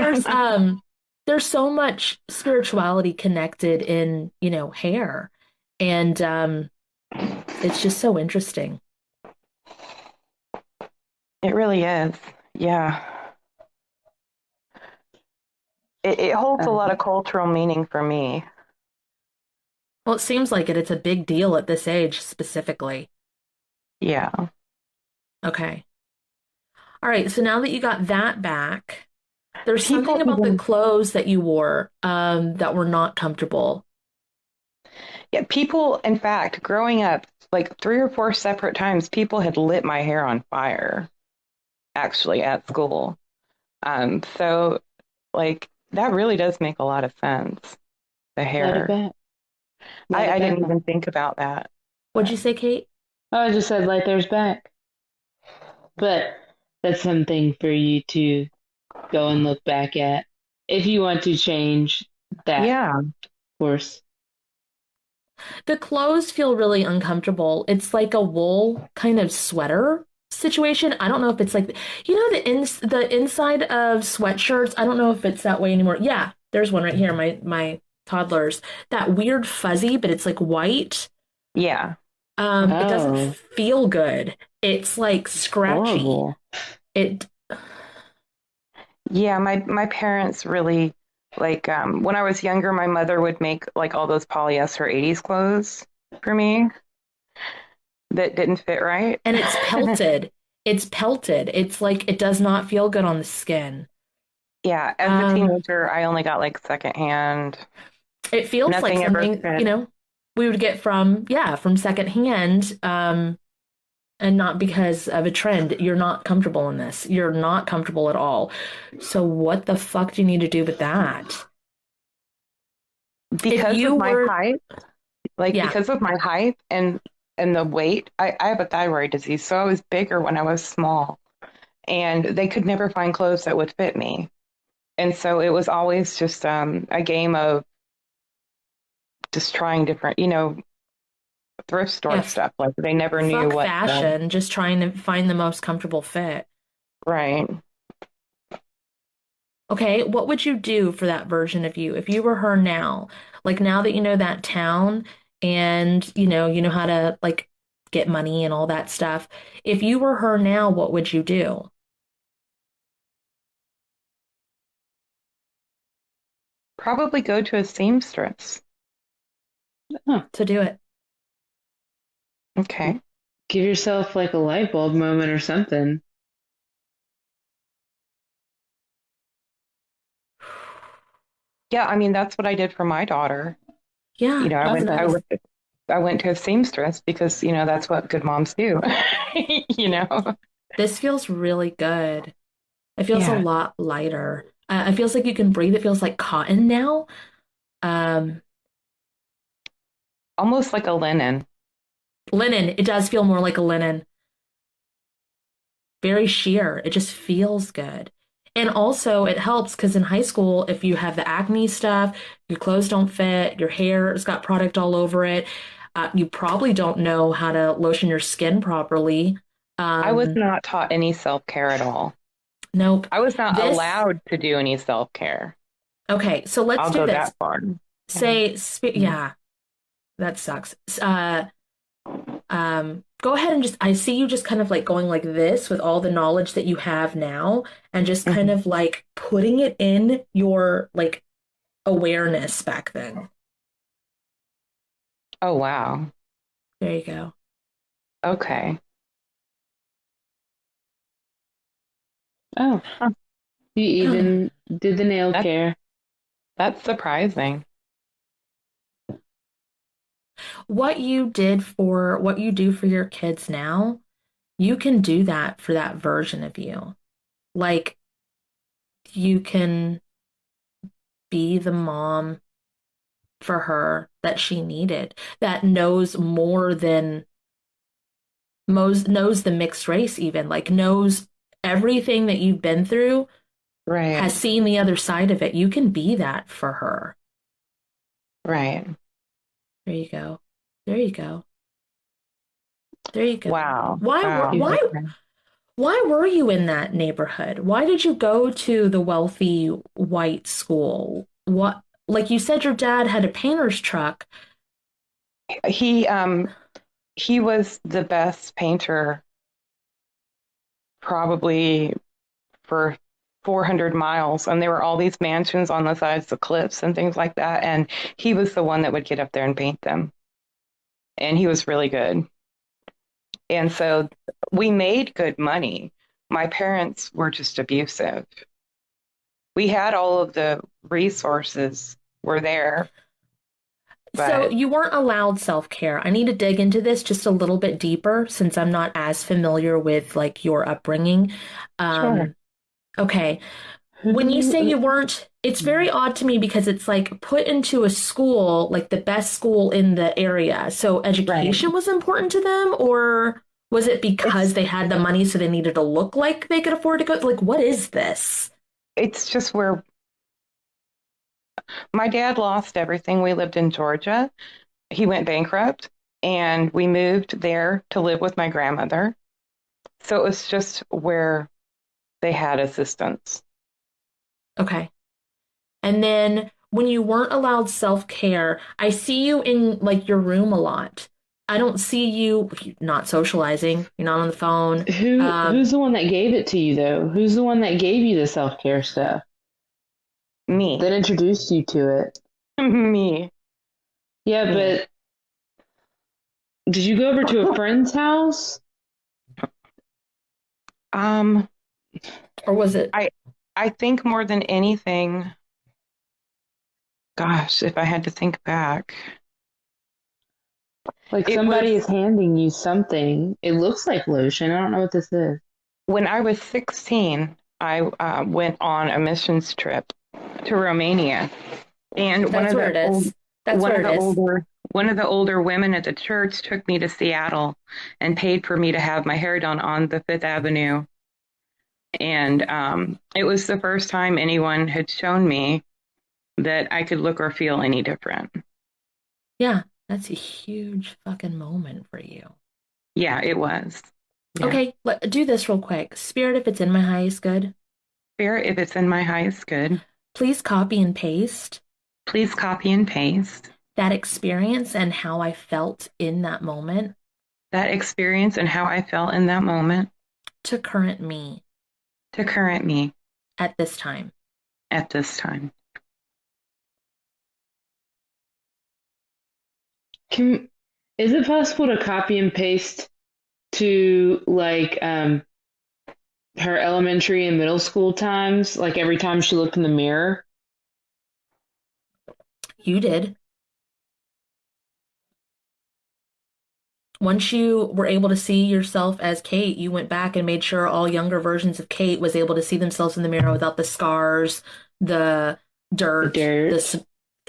there's so much spirituality connected in, hair. And it's just so interesting. It really is. Yeah. It holds a lot of cultural meaning for me. Well, it seems like it. It's a big deal at this age specifically. Yeah. Okay. All right. So now that you got that back, there's People something about the even, clothes that you wore that were not comfortable. yeah, people, in fact, growing up, like 3 or 4 separate times, people had lit my hair on fire, actually, at school. So, like, that really does make a lot of sense. The Let it hair. back. Let I it didn't back. even think about that. What'd you say, Kate? Oh, I just said light there's back. But that's something for you to go and look back at if you want to change that Yeah. course. The clothes feel really uncomfortable. It's like a wool kind of sweater. situation. I don't know if it's like the inside of sweatshirts. I don't know if it's that way anymore. Yeah, there's one right here. My toddler's that weird fuzzy, but it's like white. Yeah. It doesn't Oh, feel good. It's like scratchy. horrible. It Yeah, my parents really like when I was younger, my mother would make like all those polyester 80s clothes for me that didn't fit right. and it's pelted. It's pelted. It's like it does not feel good on the skin. Yeah, as a Um, teenager, I only got like secondhand. it feels like Nothing ever something, fit. we would get from, yeah, from secondhand. And not because of a trend. You're not comfortable in this. You're not comfortable at all. So what the fuck do you need to do with that? If Because you of my were, height, like yeah, because of my height and the weight, I have a thyroid disease, so I was bigger when I was small, and they could never find clothes that would fit me. And so it was always just a game of just trying different, thrift store yeah, stuff. Like they never knew fuck what the fashion, just trying to find the most comfortable fit. right. Okay, what would you do for that version of you if you were her now? Like now that you know that town and you know how to like get money and all that stuff. If you were her now, what would you do Probably go to a seamstress. Huh. to do it? Okay. Give yourself like a light bulb moment or something. Yeah, I mean that's what I did for my daughter. You Yeah, know, I Okay. went I went to a seamstress because, that's what good moms do. You know? this feels really good. It feels a Yeah. lot lighter. It feels like you can breathe. It feels like cotton now. Um, Almost like a linen. linen. It does feel more like a linen. Very sheer. It just feels good. And also, it helps because in high school, if you have the acne stuff, your clothes don't fit, your hair has got product all over it, you probably don't know how to lotion your skin properly. I was Um, not taught any self-care at all. nope. I was not This, allowed to do any self-care. okay, so let's I'll do go this. that far. Yeah. Say, yeah, that sucks. Go ahead and just, I see you just kind of like going like this with all the knowledge that you have now and just kind Mhm. of like putting it in your like awareness back then. Oh, wow. There you go. Okay. Oh, Huh. you even did the nail That care. that's surprising. What you do for your kids now, you can do that for that version of you. Like you can be the mom for her that she needed, that knows more than most, knows the mixed race even, like knows everything that you've been through, Right. has seen the other side of it. You can be that for her. Right. There you go. There you go. There you go. Wow. Why were Wow. You, Okay. why were you in that neighborhood? Why did you go to the wealthy white school? What, like you said, your dad had a painter's truck. He was the best painter probably for 400 miles, and there were all these mansions on the sides of cliffs and things like that, and he was the one that would get up there and paint them, and he was really good. And so we made good money. My parents were just abusive. We had all of the resources were there, So but you weren't allowed self-care. I need to dig into this just a little bit deeper since I'm not as familiar with like your upbringing. sure. Um, okay. When you who? say you weren't, it's very odd to me because it's like put into a school, like the best school in the area. So Right. education was important to them, or was it because It's they had the money so they needed to look like they could afford to go? Like, what is this? it's just where my dad lost everything. We lived in Georgia. He went bankrupt, and we moved there to live with my grandmother. So it was just where they had assistance. Okay. And then when you weren't allowed self-care, I see you in like your room a lot. I don't see you not socializing. You're not on the phone. Who's the one that gave it to you though? Who's the one that gave you the self-care stuff? Me. That introduced you to it? Me. Yeah, Me. but did you go over to a friend's house? Um, Or was it? I think more than anything, gosh, if I had to think back, Like it was somebody is handing you something. It looks like lotion. I don't know what this is. when I was 16, I went on a missions trip to Romania, and That's where it is. That's one where of it the is. older women at the church took me to Seattle and paid for me to have my hair done on the Fifth Avenue. And it was the first time anyone had shown me that I could look or feel any different. Yeah, that's a huge fucking moment for you. Yeah, it was. Yeah. Okay, do this real quick. Spirit, if it's in my highest good, Spirit, if it's in my highest good, please copy and paste please copy and paste that experience and how I felt in that moment that experience and how I felt in that moment to current me to current me at this time. at this time. Is it possible to copy and paste to like her elementary and middle school times, like every time she looked in the mirror? You did. Once you were able to see yourself as Kate, you went back and made sure all younger versions of Kate was able to see themselves in the mirror without the scars, the The dirt, dirt.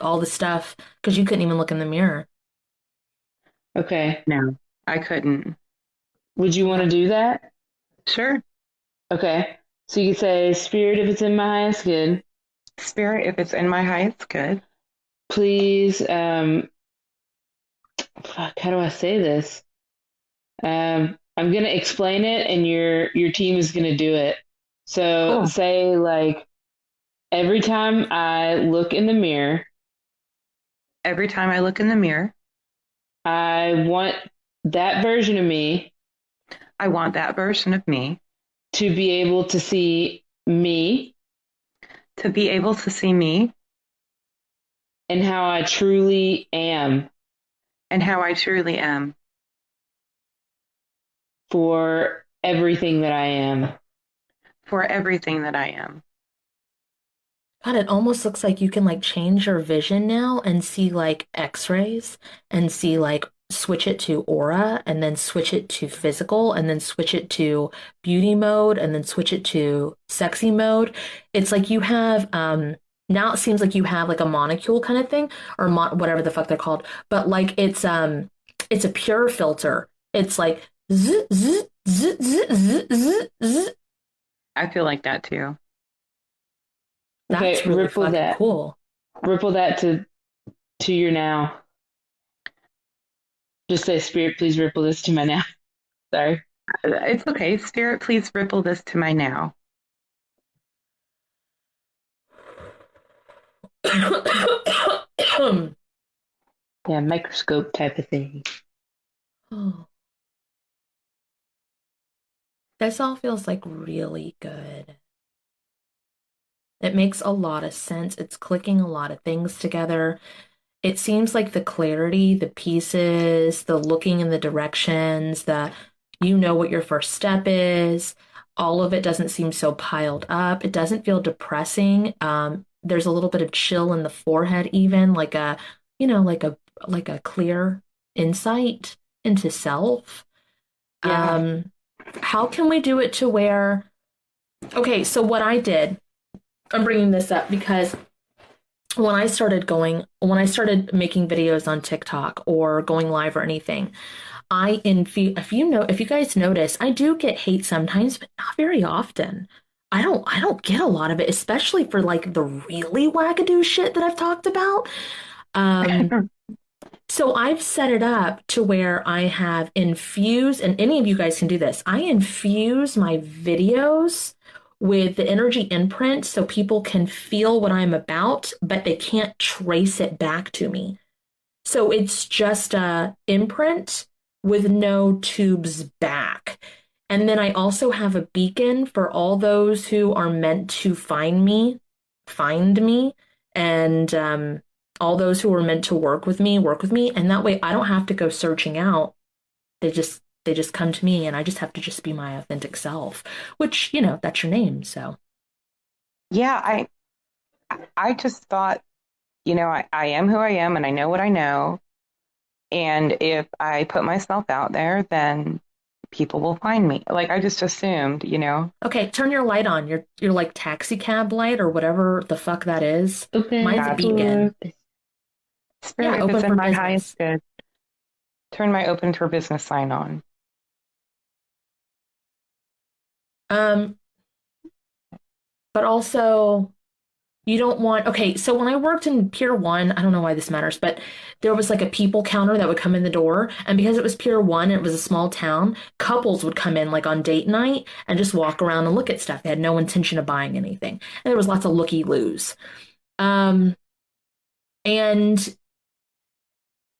all the stuff, because you couldn't even look in the mirror. Okay. No, I couldn't. Would you want to do that? Sure. Okay. So you could say, Spirit, if it's in my highest good, Spirit, if it's in my highest good, please, fuck, how do I say this? I'm gonna explain it and your team is gonna do it. So cool. say like every time I look in the mirror, Every time I look in the mirror, I want that version of me I want that version of me to be able to see me to be able to see me and how I truly am and how I truly am for everything that I am. for everything that I am. God, it almost looks like you can like change your vision now and see like x-rays and see like switch it to aura and then switch it to physical and then switch it to beauty mode and then switch it to sexy mode. It's like you have now it seems like you have like a monocule kind of thing or whatever the fuck they're called, but like it's a pure filter. It's like zzz, zzz, zzz, zzz, zzz, zzz. I feel like that too. Okay, That's really fucking cool. Ripple that to your now. Just say, Spirit, please ripple this to my now. Sorry. It's okay. Spirit, please ripple this to my now. Yeah, microscope type of thing. Oh, this all feels like really good. It makes a lot of sense. It's clicking a lot of things together. It seems like the clarity, the pieces, the looking in the directions, the you know what your first step is. All of it doesn't seem so piled up. It doesn't feel depressing. There's a little bit of chill in the forehead, even like a, like a clear insight into self. Yeah. How can we do it to where, okay, so what I did, I'm bringing this up because when I started making videos on TikTok or going live or anything, if you guys notice, I do get hate sometimes, but not very often. I don't get a lot of it, especially for like the really wackadoo shit that I've talked about. Um, So I've set it up to where I have infused, and any of you guys can do this. I infuse my videos with the energy imprint so people can feel what I'm about, but they can't trace it back to me. So it's just a imprint with no tubes back. And then I also have a beacon for all those who are meant to find me, and all those who are meant to work with me, and that way I don't have to go searching out. They just come to me, and I just have to just be my authentic self, which, that's your name, so. Yeah, I just thought, I am who I am and I know what I know. And if I put myself out there, then people will find me. Like I just assumed. Okay, turn your light on. Your like taxi cab light or whatever the fuck that is. Mine's a Open beacon. for Yeah, Spirit, if open it's for in my highest business. good, turn my open for business sign on. Um, but also you don't want, okay, so when I worked in Pier 1, I don't know why this matters, but there was like a people counter that would come in the door. And because it was Pier 1, it was a small town, couples would come in like on date night and just walk around and look at stuff. They had no intention of buying anything. And there was lots of looky-loos. Um, and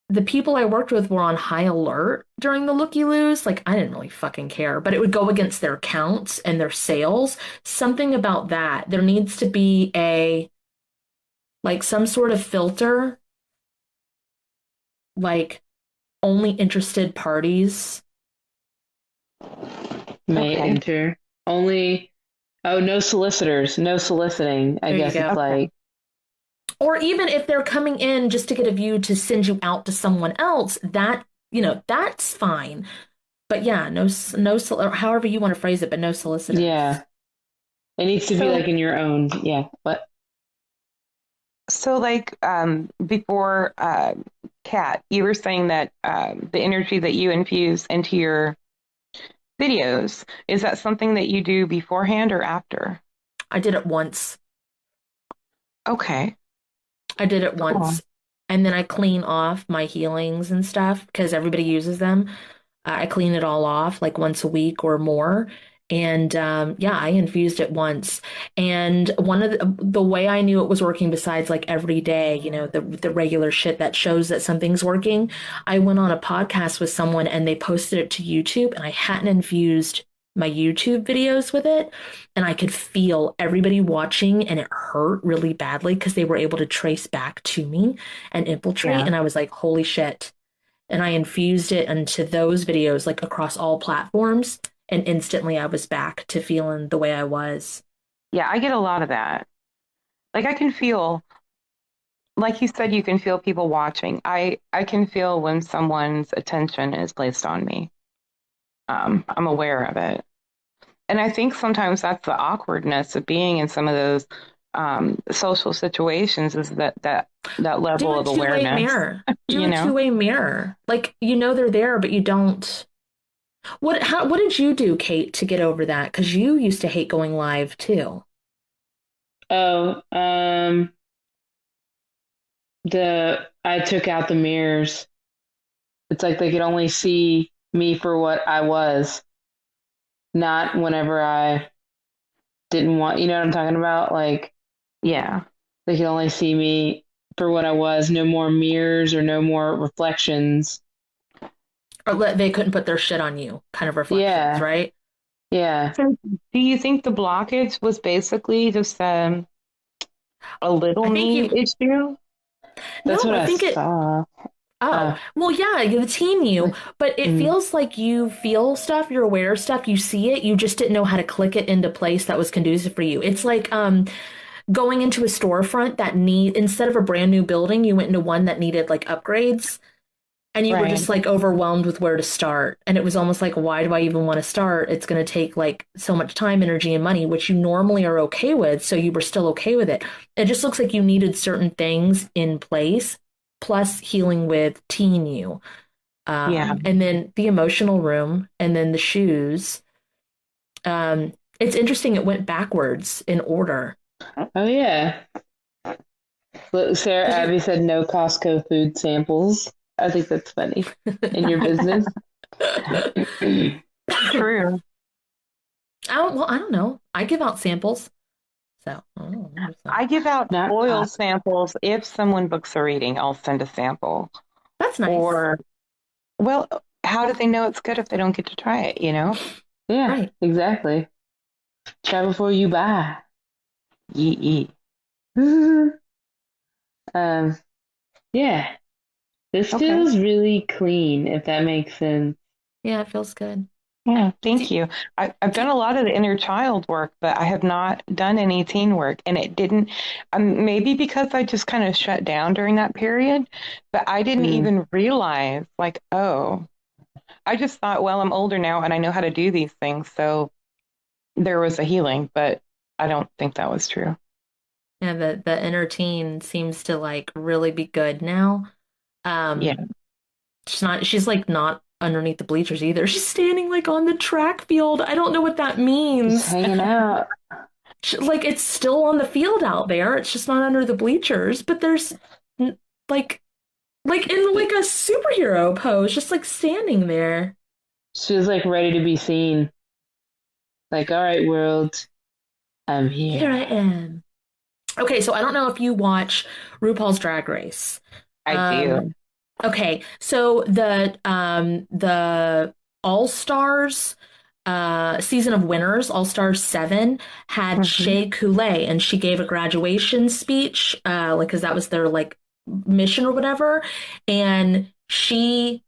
the people I worked with were on high alert during the looky-loos. Like, I didn't really fucking care, but it would go against their counts and their sales. Something about that. There needs to be like some sort of filter, like only interested parties. may Okay. enter. Only, oh, no solicitors, no soliciting. I There you guess go. it's Okay. like, Or even if they're coming in just to get a view to send you out to someone else, that's fine. But yeah, no, or however you want to phrase it, but no solicitors. yeah, it needs to be So like in your own, yeah. But so like before Kat, you were saying that the energy that you infuse into your videos, is that something that you do beforehand or after? I did it once. Okay. I did it Cool. once. And then I clean off my healings and stuff because everybody uses them. I clean it all off like once a week or more. And yeah, I infused it once. And one of the way I knew it was working, besides like every day, the regular shit that shows that something's working, I went on a podcast with someone and they posted it to YouTube, and I hadn't infused my YouTube videos with it. And I could feel everybody watching, and it hurt really badly because they were able to trace back to me and infiltrate. Yeah. And I was like, holy shit. And I infused it into those videos, like across all platforms. And instantly I was back to feeling the way I was. Yeah, I get a lot of that. Like I can feel, like you said, you can feel people watching. I can feel when someone's attention is placed on me. I'm aware of it. And I think sometimes that's the awkwardness of being in some of those social situations is that Do level a of two-way awareness, mirror. Do you a know? two-way mirror. Like, they're there, but you don't. What did you do, Kate, to get over that? Because you used to hate going live too. oh, I took out the mirrors. It's like they could only see me for what I was, not whenever I didn't want, you know what I'm talking about? Like Yeah. they could only see me for what I was, no more mirrors or no more reflections. Or they couldn't put their shit on you, kind of reflections, Yeah, right? yeah. So do you think the blockage was basically just a little I think me you, issue? That's no, what I I think it, saw. oh, Uh, well, yeah, the teen you, but it mm, feels like you feel stuff, you're aware of stuff, you see it, you just didn't know how to click it into place that was conducive for you. It's like going into a storefront that instead of a brand new building, you went into one that needed like upgrades, and you were Right. just like overwhelmed with where to start. And it was almost like, why do I even want to start? It's going to take like so much time, energy, and money, which you normally are okay with. So you were still okay with it. It just looks like you needed certain things in place, plus healing with teen you. Yeah. And then the emotional room, and then the shoes. It's interesting. It went backwards in order. oh yeah. Look, Sarah Because you, Abby said no Costco food samples. I think that's funny. In your business. True. I don't know. I give out samples. So, I give out Not oil samples. If someone books a reading, I'll send a sample. that's nice. Or, well, how do they know it's good if they don't get to try it, you know? Yeah, Right. exactly. Try before you buy. Yee. Um, yeah. This Okay. feels really clean, if that makes sense. Yeah, it feels good. Yeah, thank Do- you. I've done a lot of the inner child work, but I have not done any teen work. And it didn't, maybe because I just kind of shut down during that period, but I didn't Mm. even realize, like, oh, I just thought, well, I'm older now and I know how to do these things. So there was a healing, but I don't think that was true. Yeah, the inner teen seems to like really be good now. Yeah. She's like not underneath the bleachers either. She's standing like on the track field. I don't know what that Just means. hanging out. Like it's still on the field out there. It's just not under the bleachers, but there's like in like a superhero pose, just like standing there. She was like ready to be seen. Like, all right, world, I'm Here I here. am. Okay, so I don't know if you watch RuPaul's Drag Race. I Um, do. okay, so the All Stars season of winners, All Stars 7, had Hmm. Shea Coulee, and she gave a graduation speech, like because that was their like mission or whatever, and she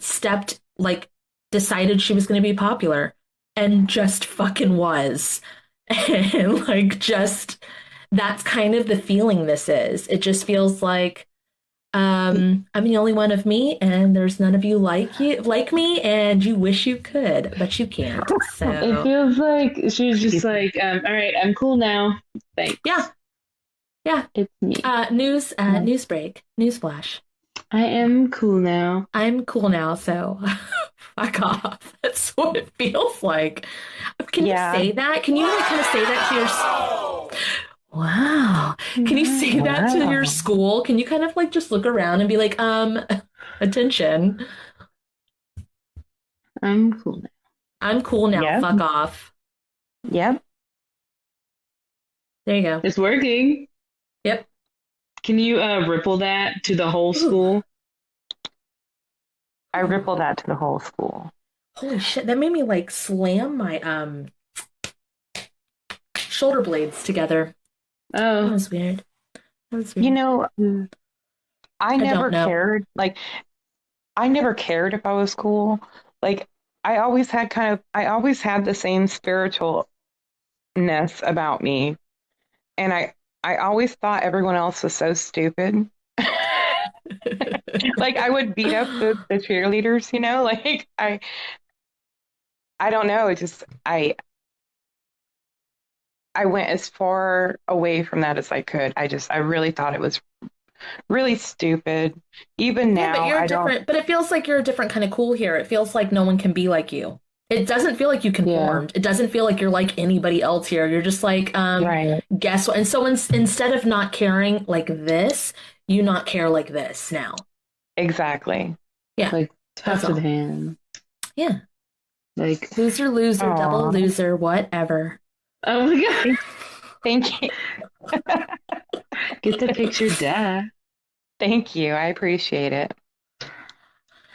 stepped like decided she was going to be popular and just fucking was. And like just that's kind of the feeling this is. It just feels like I'm the only one of me, and there's none of you like me, and you wish you could, but you can't. It So feels like she was just like, all right, I'm cool now. Thanks. yeah, yeah. It's me. News break, news flash. I am cool now. I'm cool now, so fuck off. That's what it feels like. Can you Yeah. say that? Can you like kind of say that to your Wow. Can you say that to your Wow. school? Can you kind of like just look around and be like, attention. I'm cool now. I'm cool now. Yep. Fuck off. Yep. There you go. It's working. Yep. Can you ripple that to the whole school? I rippled that to the whole school. Holy shit. That made me like slam my shoulder blades together. That Oh. was weird. That was weird. You know, Mm. I don't never know. cared. Like, I never cared if I was cool. Like, I always had the same spiritualness about me. And I always thought everyone else was so stupid. Like, I would beat up the cheerleaders, you know? Like, I don't know. It just, I went as far away from that as I could. I really thought it was really stupid. Even Yeah, but now, you're I don't, different. But it feels like you're a different kind of cool here. It feels like no one can be like you. It doesn't feel like you Yeah. conformed. It doesn't feel like you're like anybody else here. You're just like, right. guess what? And so instead of not caring like this, you not care like this now. Exactly. Yeah, Like that's tough of all. hand. Yeah. Like, Loser, double Aw. loser, whatever. oh my God. Thank you. Get the picture, duh. Thank you. I appreciate it. I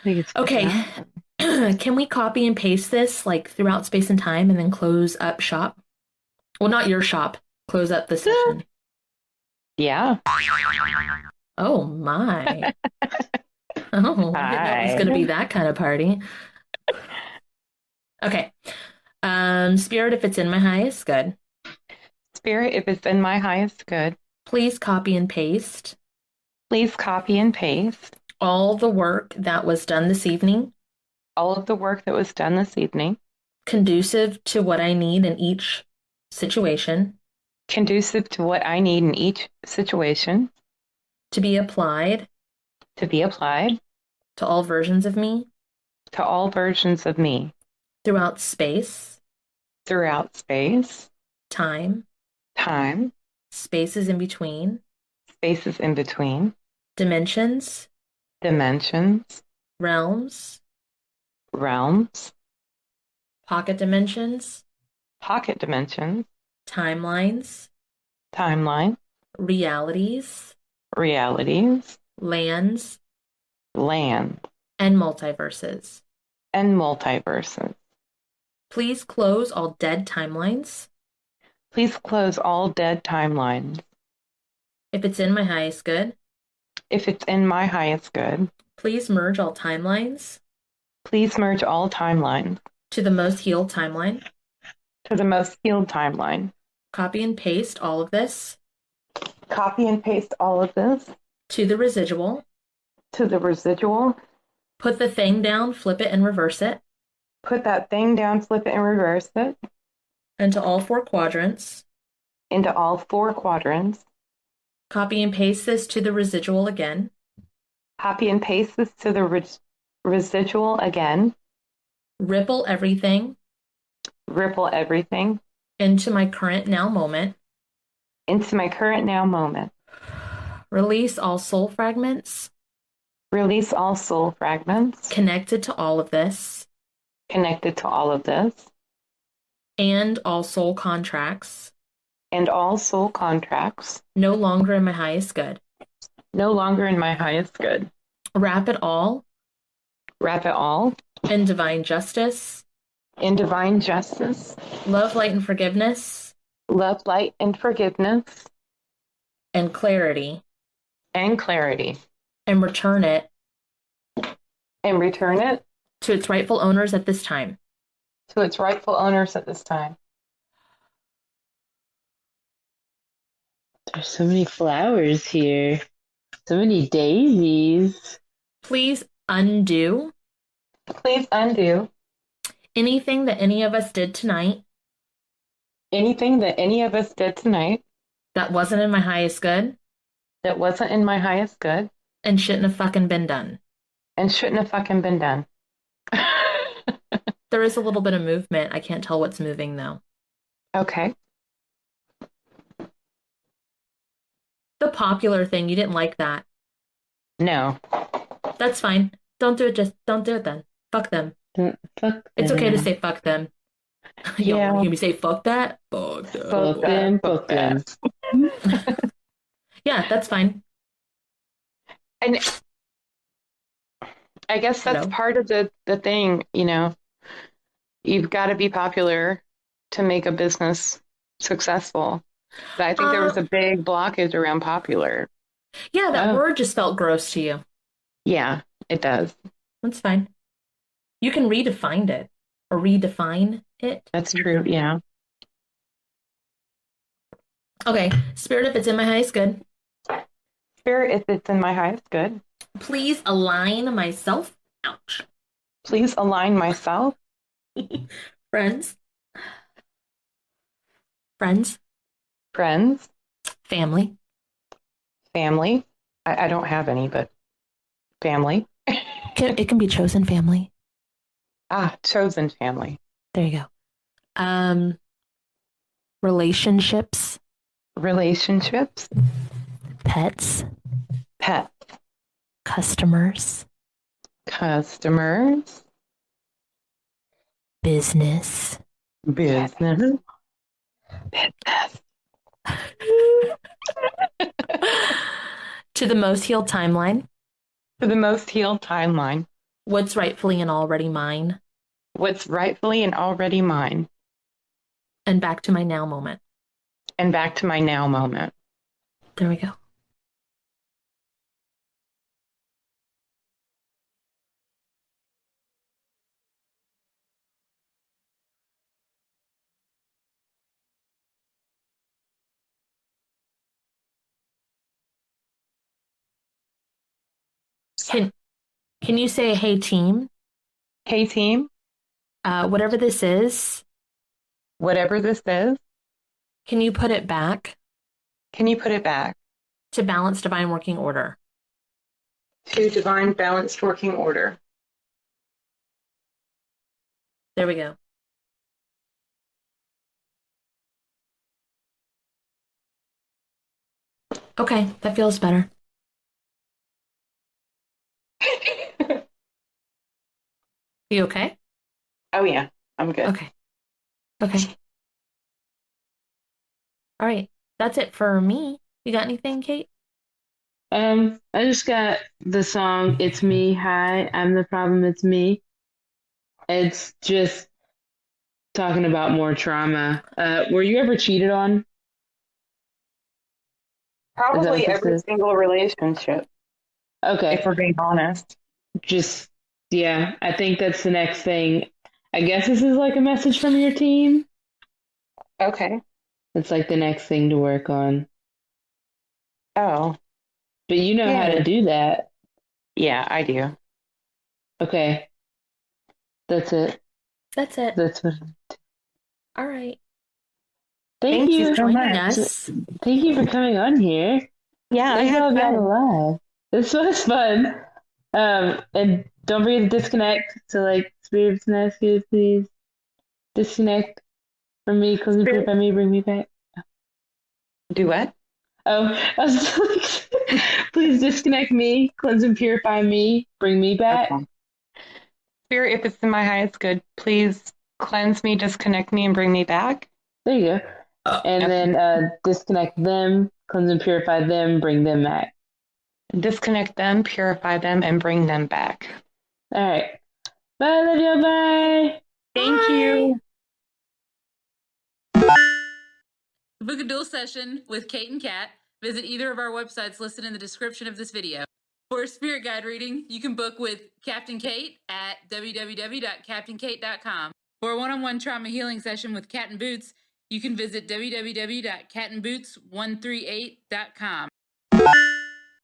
think it's Okay. awesome. Can we copy and paste this like throughout space and time and then close up shop? Well, not your shop. Close up the session. Yeah. Oh my. Oh, I didn't know it was Hi. going to be that kind of party. Okay. Spirit, if it's in my highest good, Spirit, if it's in my highest good, please copy and paste please copy and paste all the work that was done this evening, all of the work that was done this evening, conducive to what I need in each situation, conducive to what I need in each situation, to be applied to be applied to all versions of me to all versions of me throughout space, throughout space, time, time, spaces in between, spaces in between, dimensions, dimensions, realms, realms, pocket dimensions, pocket dimensions, timelines, timeline, realities, realities, lands, land, and multiverses. and multiverses. Please close all dead timelines. Please close all dead timelines. If it's in my highest good, If it's in my highest good, please merge all timelines please merge all timelines to the most healed timeline. to the most healed timeline. Copy and paste all of this Copy and paste all of this to the residual. to the residual. Put the thing down, flip it, and reverse it Put that thing down, flip it, and reverse it into all four quadrants. into all four quadrants. Copy and paste this to the residual again. Copy and paste this to the residual again. Ripple everything Ripple everything into my current now moment. into my current now moment. Release all soul fragments Release all soul fragments connected to all of this connected to all of this and all soul contracts and all soul contracts no longer in my highest good. no longer in my highest good. Wrap it all Wrap it all in divine justice, in divine justice, love, light, and forgiveness, love, light, and forgiveness, and clarity, and clarity, and return it and return it to its rightful owners at this time. to its rightful owners at this time. There's so many flowers here. So many daisies. Please undo Please undo anything that any of us did tonight anything that any of us did tonight that wasn't in my highest good that wasn't in my highest good and shouldn't have fucking been done. and shouldn't have fucking been done. There is a little bit of movement. I can't tell what's moving though. Okay. The popular thing, you didn't like that. No. That's fine. Don't do it. Just don't do it then. Fuck them. Fuck It's okay to them. say fuck them. You don't Yeah. want to hear me say fuck that? Fuck that. Fuck them, fuck them. Yeah, that's fine. And I guess that's No. part of the thing, you know. You've got to be popular to make a business successful. But I think there was a big blockage around popular. Yeah, that Oh. word just felt gross to you. Yeah, it does. That's fine. You can redefine it or redefine it. That's true. Yeah. Okay, Spirit, if it's in my highest good, Spirit, if it's in my highest good, please align myself. Ouch. please align myself, Friends. Friends. friends, Family. family. I don't have any, but family. It can be chosen family. Chosen family. There you go. Relationships. Relationships, Pets. pets, Customers. customers, Business. business, business. To the most healed timeline. To the most healed timeline. What's rightfully and already mine. What's rightfully and already mine. And back to my now moment. And back to my now moment. There we go. Can you say, hey, team? Hey, team, Whatever this is, whatever this is, can you put it back can you put it back to balanced divine working order? to divine balanced working order? There we go. Okay, that feels better. You okay? Oh, yeah, I'm good. Okay. Okay. All right. That's it for me. You got anything, Kate? I just got the song "It's Me." Hi, I'm the problem. It's me. It's just talking about more trauma. Were you ever cheated on? Is that what Probably this every is? single relationship, if Okay, we're being honest. just yeah. I think that's the next thing. I guess this is like a message from your team. Okay. It's like the next thing to work on. Oh, But you know how to yeah. do that. Yeah, I do. Okay, that's it. That's it. That's what. All right. Thank Thanks Thank you for you. so joining much. us. Thank you for coming on here. Yeah, I Thank had y'all being fun. alive. This was fun. And don't forget to disconnect. So, like, spirits and ask you, please disconnect from me, close and Spirit- purify me, bring me back. Do what? Oh, I was like, please disconnect me, cleanse and purify me, bring me back. Okay. Spirit, if it's in my highest good, please cleanse me, disconnect me, and bring me back. There you go. And Okay. then disconnect them, cleanse and purify them, bring them back. Disconnect them, purify them, and bring them back. All right. Bye, love you. Bye. Thank Bye. you. To book a dual session with Kate and Kat, visit either of our websites listed in the description of this video. For a spirit guide reading, you can book with Captain Kate at www.captainkate.com. For a one-on-one trauma healing session with Cat and Boots, you can visit www.catandboots138.com.